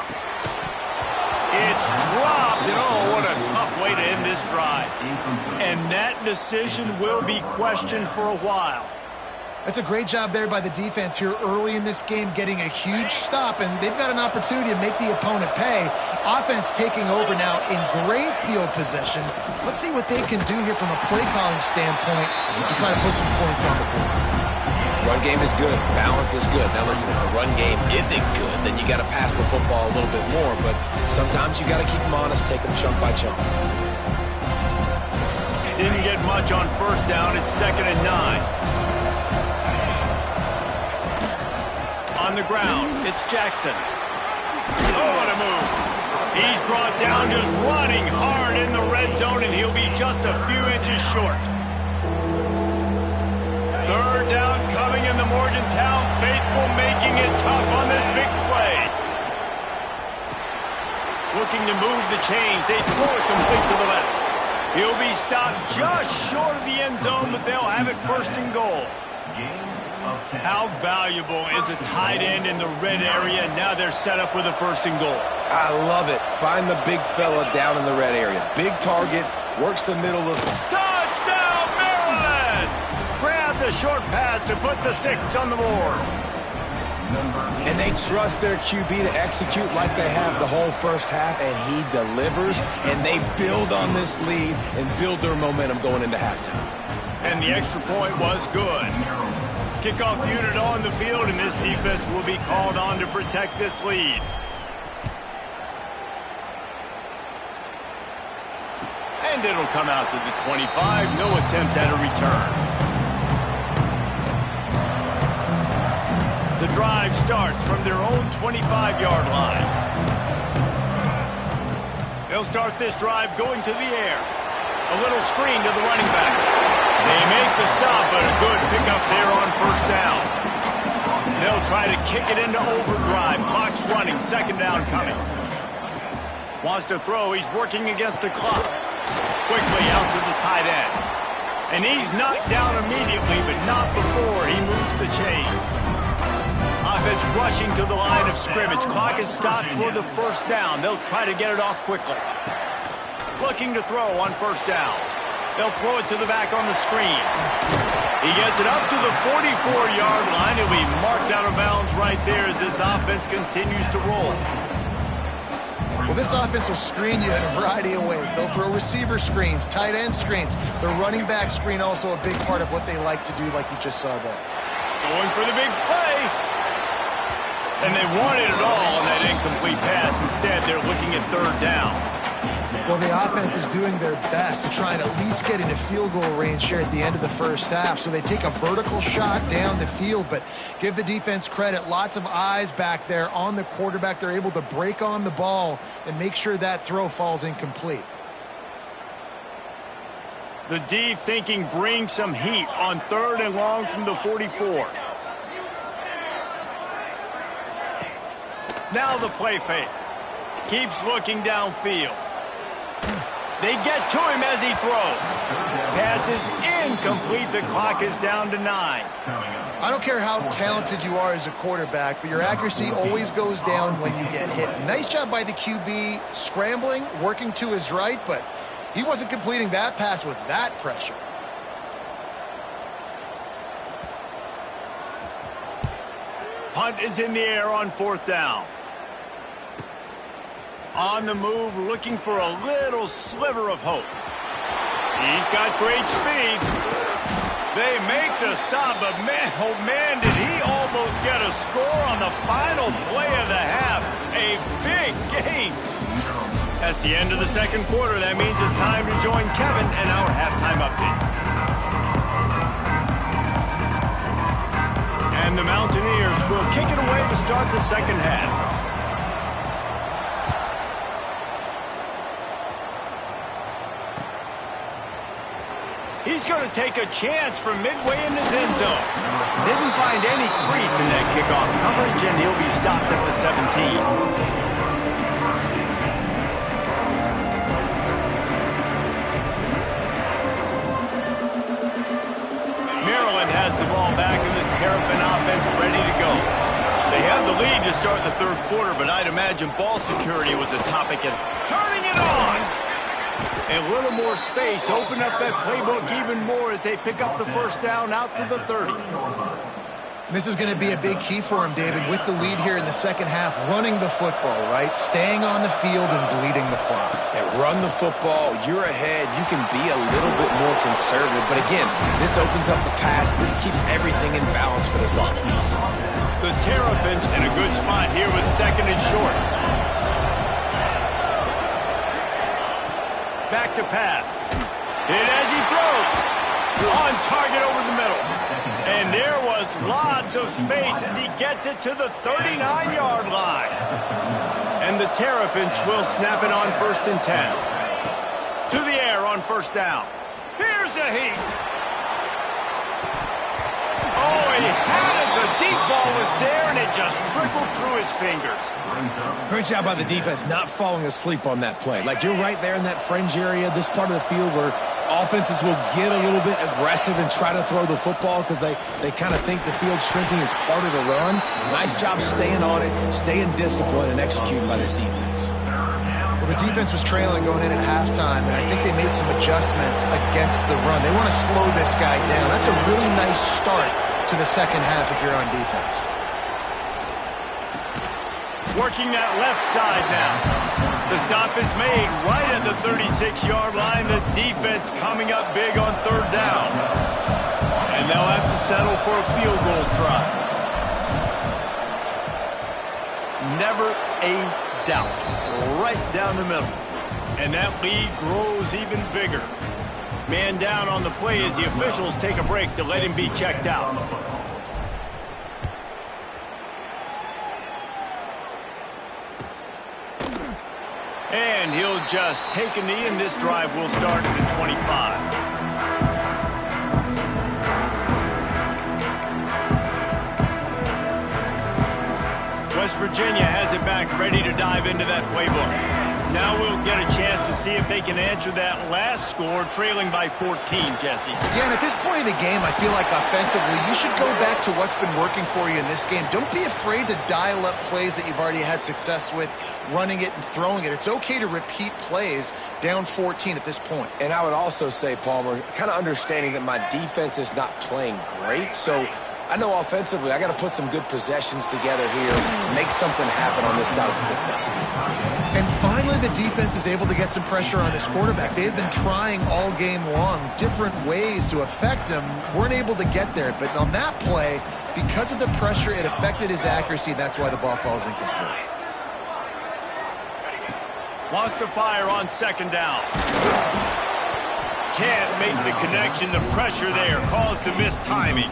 It's dropped, and oh, what a tough way to end this drive. And that decision will be questioned for a while. That's a great job there by the defense here early in this game, getting a huge stop, and they've got an opportunity to make the opponent pay. Offense taking over now in great field position. Let's see what they can do here from a play-calling standpoint and try to put some points on the board. Run game is good. Balance is good. Now listen, if the run game isn't good, then you got to pass the football a little bit more, but sometimes you got to keep them honest, take them chunk by chunk. Didn't get much on first down. It's 2nd and 9. On the ground, it's Jackson. Oh, what a move. He's brought down just running hard in the red zone, and he'll be just a few inches short. Third down coming in the Morgantown faithful, making it tough on this big play. Looking to move the chains. They throw it complete to the left. He'll be stopped just short of the end zone, but they'll have it 1st and goal. How valuable is a tight end in the red area? Now they're set up with a 1st and goal. I love it. Find the big fella down in the red area. Big target, works the middle of... Touchdown, Maryland! Grab the short pass to put the 6 on the board. And they trust their QB to execute like they have the whole first half, and he delivers, and they build on this lead and build their momentum going into halftime. And the extra point was good. Kickoff unit on the field, and this defense will be called on to protect this lead. And it'll come out to the 25. No attempt at a return. The drive starts from their own 25-yard line. They'll start this drive going to the air. A little screen to the running back. They make the stop, but a good pickup there on first down. They'll try to kick it into overdrive. Clock's running, 2nd down coming. Wants to throw, he's working against the clock. Quickly out to the tight end. And he's knocked down immediately, but not before he moves the chains. Offense rushing to the line of scrimmage. Clock is stopped for the 1st down. They'll try to get it off quickly. Looking to throw on 1st down. They'll throw it to the back on the screen. He gets it up to the 44-yard line. He'll be marked out of bounds right there as this offense continues to roll. Well, this offense will screen you in a variety of ways. They'll throw receiver screens, tight end screens. The running back screen also a big part of what they like to do, like you just saw there. Going for the big play. And they wanted it all on that incomplete pass. Instead, they're looking at 3rd down. Well, the offense is doing their best to try and at least get into field goal range here at the end of the first half. So they take a vertical shot down the field, but give the defense credit. Lots of eyes back there on the quarterback. They're able to break on the ball and make sure that throw falls incomplete. The D thinking bring some heat on 3rd and long from the 44. Now the play fake. Keeps looking downfield. They get to him as he throws. Pass is incomplete. The clock is down to 9. I don't care how talented you are as a quarterback, but your accuracy always goes down when you get hit. Nice job by the QB scrambling, working to his right, but He wasn't completing that pass with that pressure. Punt is in the air on 4th down. On the move, looking for a little sliver of hope. He's got great speed. They make the stop, but man, oh man, did he almost get a score on the final play of the half. A big gain. That's the end of the second quarter. That means it's time to join Kevin and our halftime update. And the Mountaineers will kick it away to start the second half. He's going to take a chance from midway in his end zone. Didn't find any crease in that kickoff coverage, and he'll be stopped at the 17. Has the ball back and the Terrapin offense ready to go. They have the lead to start the third quarter, but I'd imagine ball security was a topic and turning it on. A little more space, open up that playbook even more as they pick up the first down out to the 30. This is going to be a big key for him, David, with the lead here in the second half, running the football, right? Staying on the field and bleeding the clock. Yeah, run the football. You're ahead. You can be a little bit more conservative. But again, this opens up the pass. This keeps everything in balance for this offense. The Terrapins in a good spot here with 2nd and short. Back to pass. Hit as he throws. On target over the middle. And there was lots of space as he gets it to the 39-yard line. And the Terrapins will snap it on 1st and 10. To the air on 1st down. Here's a heat. Oh, he had it. The deep ball was there, and it just trickled through his fingers. Great job by the defense not falling asleep on that play. Like, you're right there in that fringe area, this part of the field where offenses will get a little bit aggressive and try to throw the football because they kind of think the field shrinking is harder to run. Nice job staying on it, staying disciplined, and executing by this defense. Well, the defense was trailing going in at halftime, and I think they made some adjustments against the run. They want to slow this guy down. That's a really nice start to the second half if you're on defense. Working that left side now. The stop is made right at the 36-yard line. The defense coming up big on 3rd down. And they'll have to settle for a field goal try. Never a doubt. Right down the middle. And that lead grows even bigger. Man down on the play as the officials take a break to let him be checked out. And he'll just take a knee, and this drive will start at the 25. West Virginia has it back, ready to dive into that playbook. Now we'll get a chance to see if they can answer that last score, trailing by 14, Jesse. Yeah, and at this point in the game, I feel like offensively, you should go back to what's been working for you in this game. Don't be afraid to dial up plays that you've already had success with, running it and throwing it. It's okay to repeat plays down 14 at this point. And I would also say, Palmer, kind of understanding that my defense is not playing great, so I know offensively I got to put some good possessions together here, make something happen on this side of the football. And finally, the defense is able to get some pressure on this quarterback. They had been trying all game long different ways to affect him. Weren't able to get there. But on that play, because of the pressure, it affected his accuracy. That's why the ball falls incomplete. Wants to fire on 2nd down. Can't make the connection. The pressure there caused the missed timing.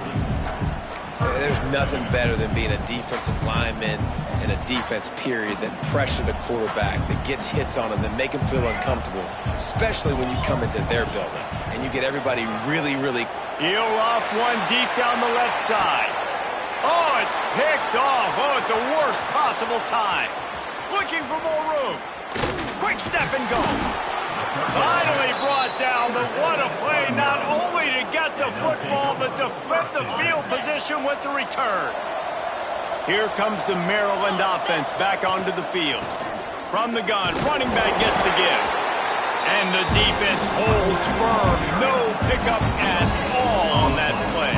There's nothing better than being a defensive lineman in a defense period that pressure the quarterback, that gets hits on him, that make him feel uncomfortable, especially when you come into their building and you get everybody really. He'll off one deep down the left side. Oh, it's picked off. Oh, at the worst possible time. Looking for more room. Quick step and go. Finally brought down, but what a play, not only to get the football, but to flip the field position with the return. Here comes the Maryland offense back onto the field. From the gun, running back gets the give. And the defense holds firm. No pickup at all on that play.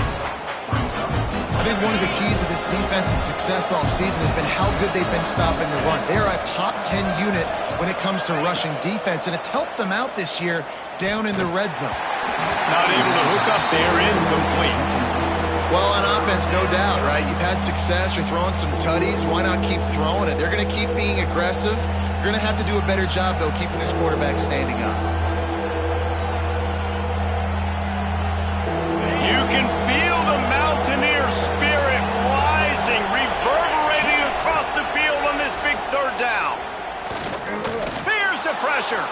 I think one of the keys to this defense's success all season has been how good they've been stopping the run. They're a top 10 unit when it comes to rushing defense, and it's helped them out this year down in the red zone. Not able to hook up there, incomplete. Well, on offense, no doubt, right? You've had success. You're throwing some tutties. Why not keep throwing it? They're going to keep being aggressive. You're going to have to do a better job, though, keeping this quarterback standing up. You can feel the Mountaineer spirit rising, reverberating across the field on this big third down. Here's the pressure.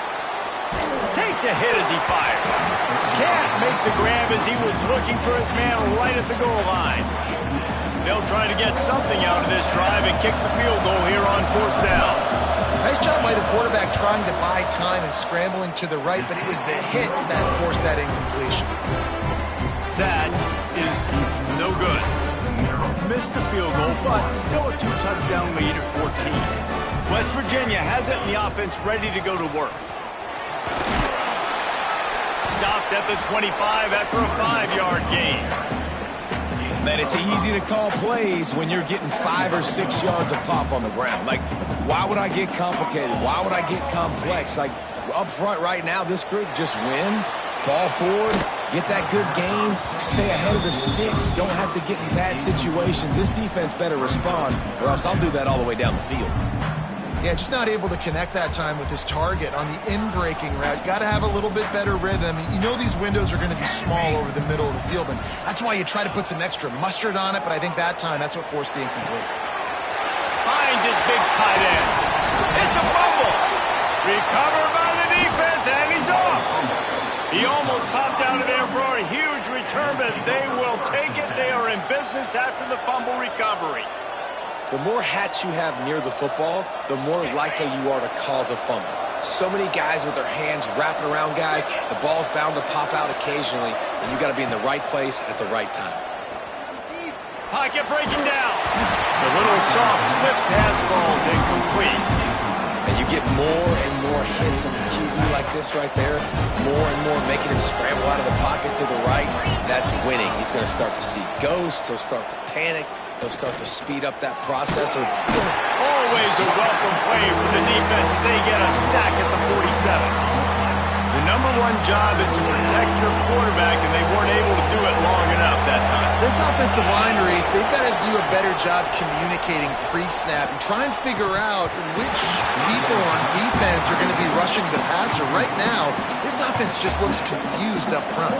Takes a hit as he fires. Can't make the grab as he was looking for his man right at the goal line. They'll try to get something out of this drive and kick the field goal here on fourth down. Nice job by the quarterback trying to buy time and scrambling to the right, but it was the hit that forced that incompletion. That is no good. Missed the field goal, but still a 2-touchdown lead at 14. West Virginia has it in the offense ready to go to work. Stopped at the 25 after a 5-yard gain. Man, it's easy to call plays when you're getting 5 or 6 yards of pop on the ground. Like, why would I get complicated? Why would I get complex? Like, up front right now, this group just win, fall forward, get that good gain, stay ahead of the sticks, don't have to get in bad situations. This defense better respond, or else I'll do that all the way down the field. Yeah, just not able to connect that time with his target on the in-breaking route. Got to have a little bit better rhythm. You know these windows are going to be small over the middle of the field, and that's why you try to put some extra mustard on it, but I think that time, that's what forced the incomplete. Finds his big tight end. It's a fumble. Recovered by the defense, and he's off. He almost popped out of there for a huge return, but they will take it. They are in business after the fumble recovery. The more hats you have near the football, the more likely you are to cause a fumble. So many guys with their hands wrapping around guys, the ball's bound to pop out occasionally, and you got to be in the right place at the right time. Pocket breaking down. The little soft flip pass falls incomplete. And you get more and more hits on the QB like this right there, more and more making him scramble out of the pocket to the right. That's winning. He's going to start to see ghosts. He'll start to panic. He'll start to speed up that process. Always a welcome play for the defense as they get a sack at the 47. The number one job is to protect your quarterback, and they weren't able to do it long enough that time. This offensive line, Reese, they've got to do a better job communicating pre-snap and try and figure out which people on defense are going to be rushing the passer. Right now, this offense just looks confused up front.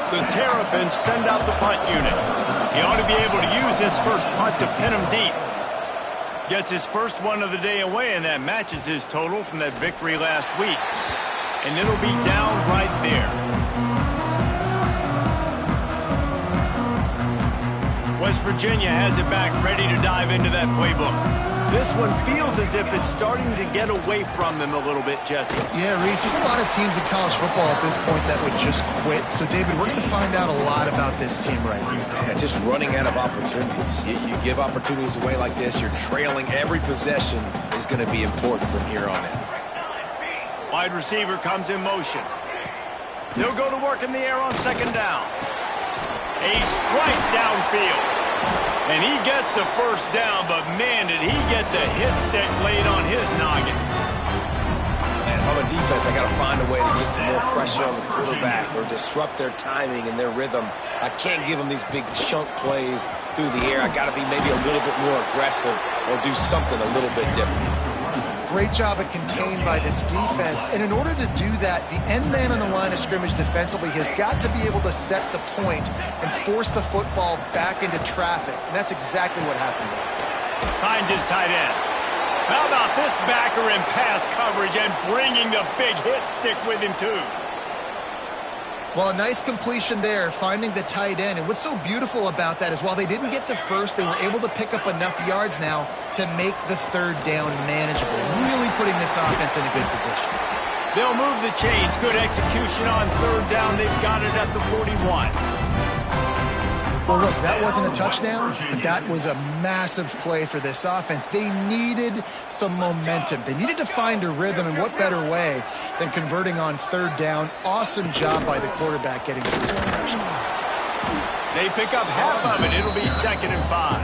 The Terrapins send out the punt unit. He ought to be able to use his first punt to pin him deep. Gets his first one of the day away, and that matches his total from that victory last week. And it'll be down right there. West Virginia has it back, ready to dive into that playbook. This one feels as if it's starting to get away from them a little bit, Jesse. Yeah, Reese, there's a lot of teams in college football at this point that would just quit. So, David, we're going to find out a lot about this team right now. Yeah, just running out of opportunities. You give opportunities away like this, you're trailing. Every possession is going to be important from here on in. Wide receiver comes in motion. He'll go to work in the air on second down. A strike downfield. And he gets the first down, but man, did he get the hit stick laid on his noggin. Man, if I'm a defense, I got to find a way to get some more pressure on the quarterback or disrupt their timing and their rhythm. I can't give them these big chunk plays through the air. I got to be maybe a little bit more aggressive or do something a little bit different. Great job of contained by this defense. And in order to do that, the end man on the line of scrimmage defensively has got to be able to set the point and force the football back into traffic. And that's exactly what happened there. Finds his tight end. How about this backer in pass coverage and bringing the big hit stick with him, too? Well, a nice completion there, finding the tight end. And what's so beautiful about that is while they didn't get the first, they were able to pick up enough yards now to make the third down manageable, really putting this offense in a good position. They'll move the chains. Good execution on third down. They've got it at the 41. Well, look, that wasn't a touchdown, but that was a massive play for this offense. They needed some momentum. They needed to find a rhythm, and what better way than converting on third down. Awesome job by the quarterback getting through the connection. They pick up half of it. It'll be 2nd and 5.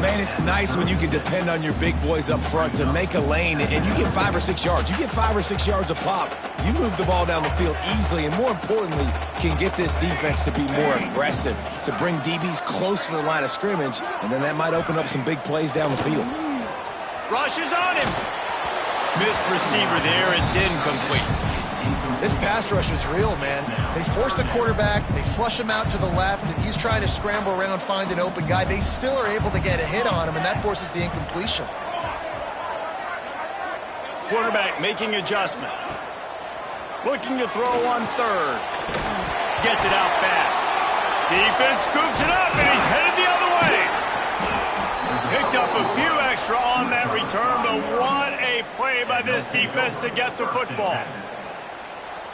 Man, it's nice when you can depend on your big boys up front to make a lane, and you get 5 or 6 yards. You get 5 or 6 yards a pop. You move the ball down the field easily, and more importantly, can get this defense to be more aggressive, to bring DBs close to the line of scrimmage, and then that might open up some big plays down the field. Rush is on him. Missed receiver there. It's incomplete. This pass rush is real, man. They force the quarterback, they flush him out to the left, and he's trying to scramble around, find an open guy. They still are able to get a hit on him, and that forces the incompletion. Quarterback making adjustments. Looking to throw on third. Gets it out fast. Defense scoops it up, and he's headed the other way. Picked up a few extra on that return, but what a play by this defense to get the football.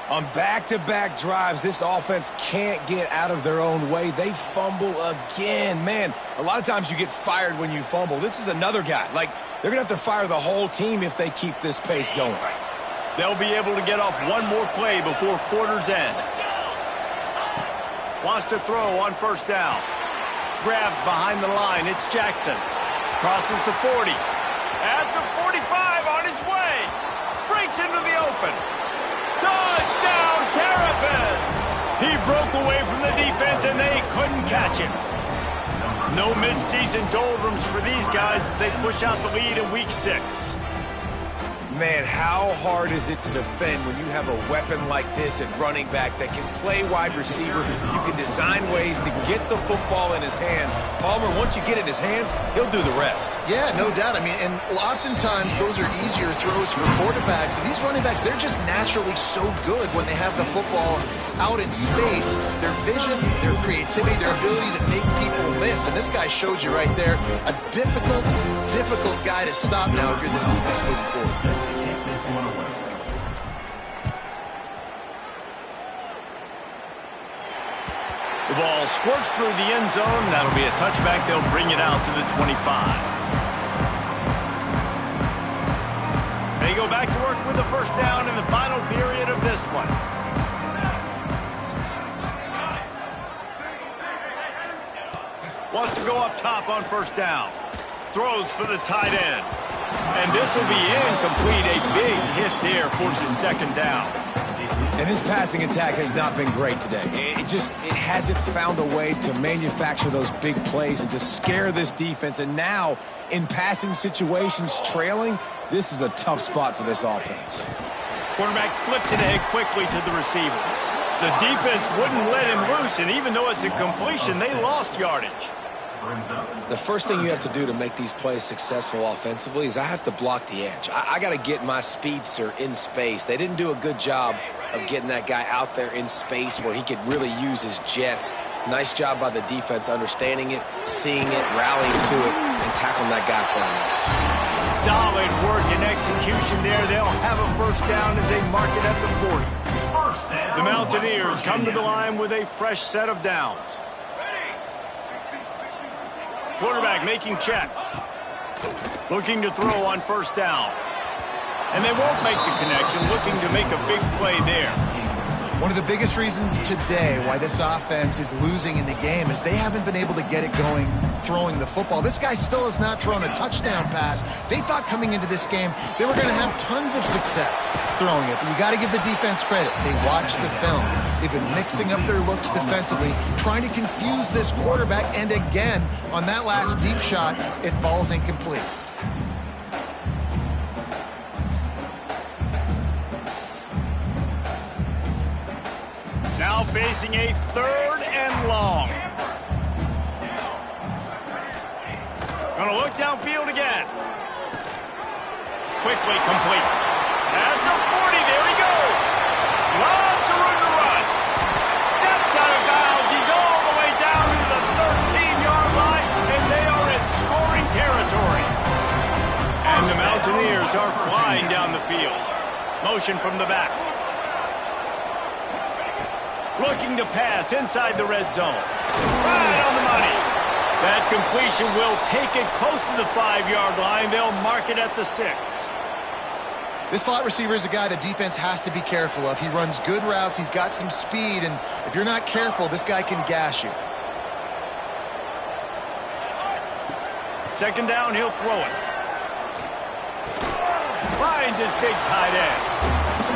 On back-to-back drives, this offense can't get out of their own way. They fumble again. Man, a lot of times you get fired when you fumble. This is another guy. Like, they're going to have to fire the whole team if they keep this pace going. They'll be able to get off one more play before quarter's end. Wants to throw on first down. Grabbed behind the line. It's Jackson. Crosses to 40. At the 45 on his way. Breaks into the open. Touchdown, Terrapins! He broke away from the defense, and they couldn't catch him. No midseason doldrums for these guys as they push out the lead in Week 6. Man, how hard is it to defend when you have a weapon like this at running back that can play wide receiver? You can design ways to get the football in his hand. Palmer, once you get it in his hands, he'll do the rest. Yeah, no doubt. I mean, and oftentimes those are easier throws for quarterbacks. These running backs, they're just naturally so good when they have the football out in space. Their vision, their creativity, their ability to make people miss. And this guy showed you right there, a difficult guy to stop now if you're this defense moving forward. The ball squirts through the end zone. That'll be a touchback. They'll bring it out to the 25. They go back to work with the first down in the final period of this one. Wants to go up top on first down. Throws for the tight end. And this will be incomplete. A big hit there forces second down. And this passing attack has not been great today. It hasn't found a way to manufacture those big plays and to scare this defense. And now, in passing situations, trailing, this is a tough spot for this offense. Quarterback flips it ahead quickly to the receiver. The defense wouldn't let him loose, and even though it's a completion, they lost yardage. The first thing you have to do to make these plays successful offensively is I have to block the edge. I got to get my speedster in space. They didn't do a good job of getting that guy out there in space where he could really use his jets. Nice job by the defense understanding it, seeing it, rallying to it, and tackling that guy for a loss. Solid work and execution there. They'll have a first down as they mark it at the 40. The Mountaineers come to the line with a fresh set of downs. Quarterback making checks. Looking to throw on first down. And they won't make the connection, looking to make a big play there. One of the biggest reasons today why this offense is losing in the game is they haven't been able to get it going throwing the football. This guy still has not thrown a touchdown pass. They thought coming into this game they were going to have tons of success throwing it, but you got to give the defense credit. They watched the film. They've been mixing up their looks defensively, trying to confuse this quarterback, and again, on that last deep shot, it falls incomplete. Now facing a third and long. Gonna look downfield again. Quickly complete. At the 40, there he goes. Lots of room to run. Steps out of bounds. He's all the way down to the 13-yard line, and they are in scoring territory. And the Mountaineers are flying down the field. Motion from the back. Looking to pass inside the red zone. Right on the money. That completion will take it close to the 5-yard line. They'll mark it at the 6. This slot receiver is a guy the defense has to be careful of. He runs good routes. He's got some speed, and if you're not careful, this guy can gash you. Second down, he'll throw it. Finds his big tight end.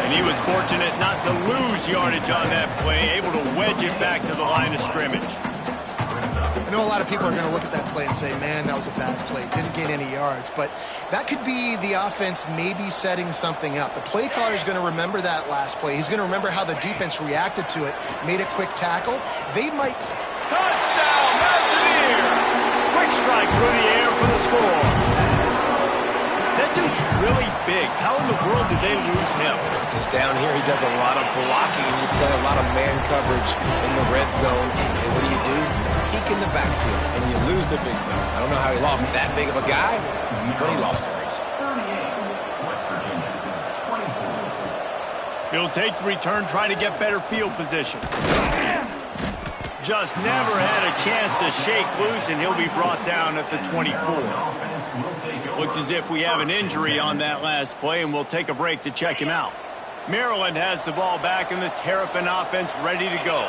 And he was fortunate not to lose yardage on that play, able to wedge it back to the line of scrimmage. I know a lot of people are going to look at that play and say, man, that was a bad play. Didn't gain any yards. But that could be the offense maybe setting something up. The play caller is going to remember that last play. He's going to remember how the defense reacted to it, made a quick tackle. They might... Touchdown, Mountaineers! Quick strike through the air for the score. That dude's really big. How in the world did they lose him? Because down here he does a lot of blocking and you play a lot of man coverage in the red zone. And what do? Peek in the backfield and you lose the big fella. I don't know how he lost that big of a guy, but he lost a race. 38, West Virginia, 24. He'll take the return, try to get better field position. Just never had a chance to shake loose, and he'll be brought down at the 24. Looks as if we have an injury on that last play, and we'll take a break to check him out. Maryland has the ball back, and the Terrapin offense ready to go.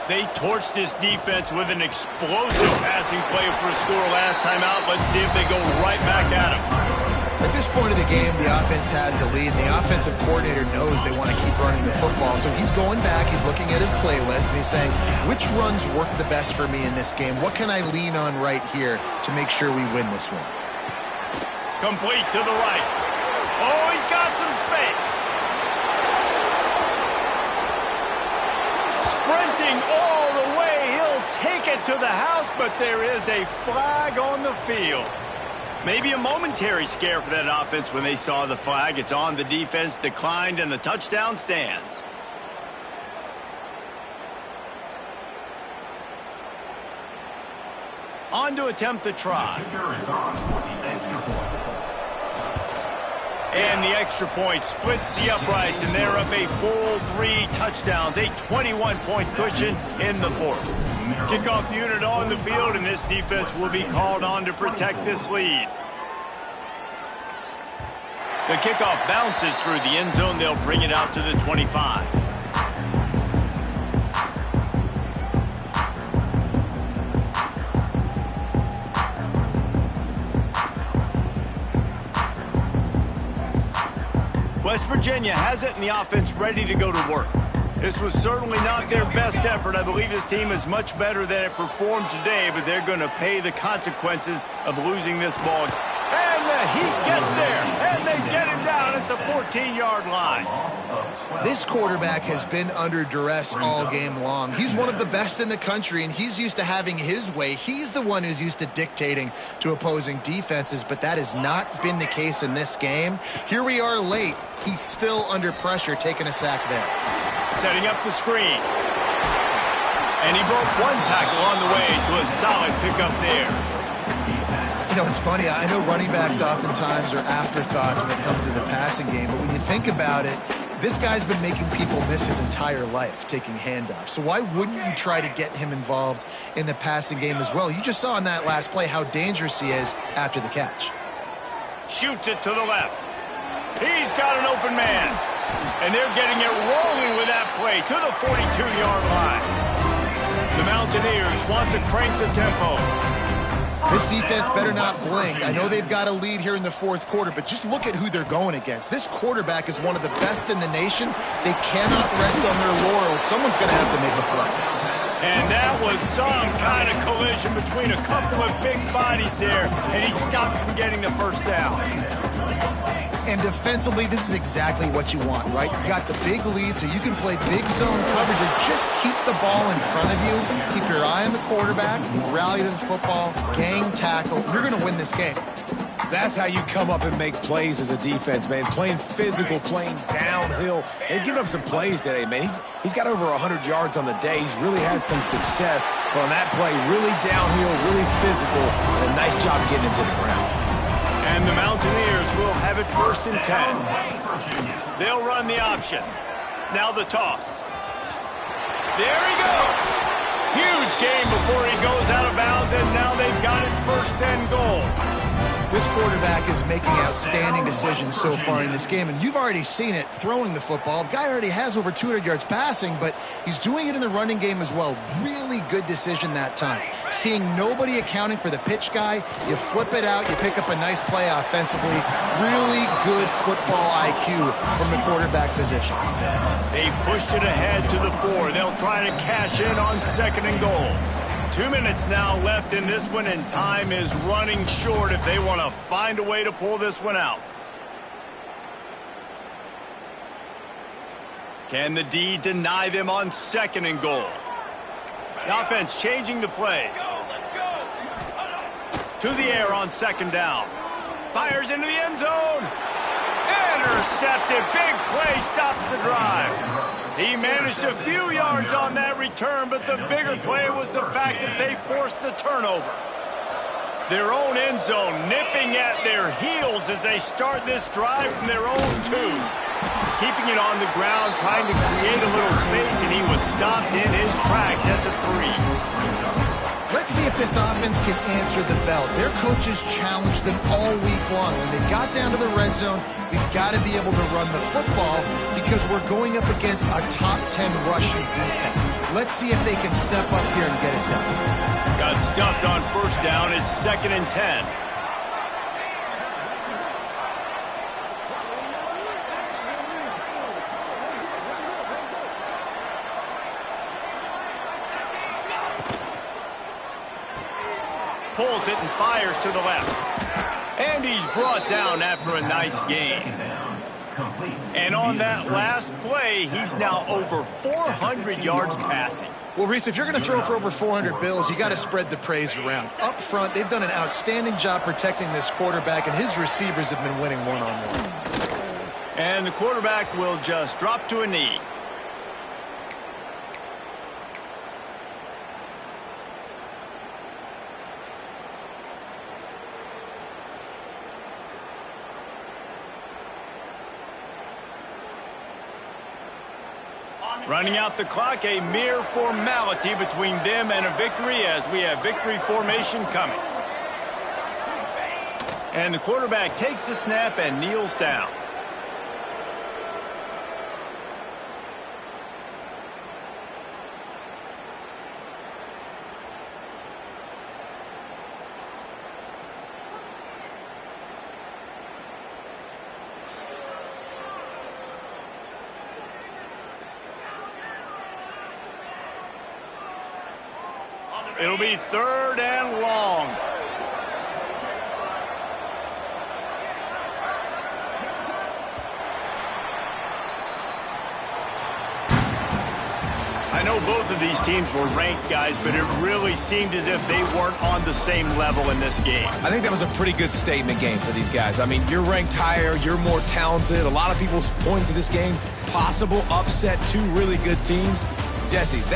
They torched this defense with an explosive passing play for a score last time out. Let's see if they go right back at him. At this point of the game, the offense has the lead, and the offensive coordinator knows they want to keep running the football. So he's going back, he's looking at his playlist, and he's saying, which runs work the best for me in this game? What can I lean on right here to make sure we win this one? Complete to the right. Oh, he's got some space. Sprinting all the way. He'll take it to the house, but there is a flag on the field. Maybe a momentary scare for that offense when they saw the flag. It's on, the defense declined, and the touchdown stands. On to attempt the try. And the extra point splits the uprights, and they're up a full 3 touchdowns, a 21-point cushion in the fourth. Kickoff unit on the field, and this defense will be called on to protect this lead. The kickoff bounces through the end zone. They'll bring it out to the 25. West Virginia has it, and the offense ready to go to work. This was certainly not their best effort. I believe this team is much better than it performed today, but they're going to pay the consequences of losing this ball. And the Heat gets there, and they get him down at the 14-yard line. This quarterback has been under duress all game long. He's one of the best in the country, and he's used to having his way. He's the one who's used to dictating to opposing defenses, but that has not been the case in this game. Here we are late. He's still under pressure, taking a sack there. Setting up the screen. And he broke one tackle on the way to a solid pickup there. You know, it's funny. I know running backs oftentimes are afterthoughts when it comes to the passing game, but when you think about it, this guy's been making people miss his entire life taking handoffs. So why wouldn't you try to get him involved in the passing game as well? You just saw in that last play how dangerous he is after the catch. Shoots it to the left. He's got an open man. And they're getting it rolling with that play to the 42-yard line. The Mountaineers want to crank the tempo. This defense better not blink. I know they've got a lead here in the fourth quarter, but just look at who they're going against. This quarterback is one of the best in the nation. They cannot rest on their laurels. Someone's going to have to make a play. And that was some kind of collision between a couple of big bodies there, and he stopped from getting the first down. And defensively, this is exactly what you want, right? You got the big lead, so you can play big zone coverages. Just keep the ball in front of you. Keep your eye on the quarterback. Rally to the football. Gang tackle. You're going to win this game. That's how you come up and make plays as a defense, man. Playing physical, playing downhill. They've given up some plays today, man. He's got over 100 yards on the day. He's really had some success. But on that play, really downhill, really physical, and a nice job getting him to the ground. And the Mountaineers will have it 1st and 10. They'll run the option. Now the toss. There he goes. Huge gain before he goes out of bounds, and now they've got it 1st and goal. This quarterback is making outstanding decisions so far in this game, and you've already seen it throwing the football. The guy already has over 200 yards passing, but he's doing it in the running game as well. Really good decision that time. Seeing nobody accounting for the pitch guy, you flip it out, you pick up a nice play offensively. Really good football IQ from the quarterback position. They've pushed it ahead to the 4. They'll try to cash in on 2nd and goal. 2 minutes now left in this one, and time is running short if they want to find a way to pull this one out. Can the D deny them on 2nd and goal? The offense changing the play. To the air on 2nd down. Fires into the end zone. Intercepted. Big play stops the drive. He managed a few yards on that return, but the bigger play was the fact that they forced the turnover. Their own end zone nipping at their heels as they start this drive from their own 2. Keeping it on the ground, trying to create a little space, and he was stopped in his tracks at the 3. Let's see if this offense can answer the bell. Their coaches challenged them all week long. When they got down to the red zone, we've got to be able to run the football because we're going up against a top 10 rushing defense. Let's see if they can step up here and get it done. Got stuffed on 1st down. It's 2nd and 10. Pulls it and fires to the left. And he's brought down after a nice gain. And on that last play, he's now over 400 yards passing. Well, Reese, if you're going to throw for over 400 bills, you got to spread the praise around. Up front, they've done an outstanding job protecting this quarterback, and his receivers have been winning one-on-one. And the quarterback will just drop to a knee. Running out the clock, a mere formality between them and a victory as we have victory formation coming. And the quarterback takes the snap and kneels down. It'll be 3rd and long. I know both of these teams were ranked, guys, but it really seemed as if they weren't on the same level in this game. I think that was a pretty good statement game for these guys. I mean, you're ranked higher, you're more talented. A lot of people point to this game, possible upset, 2 really good teams. Jesse, they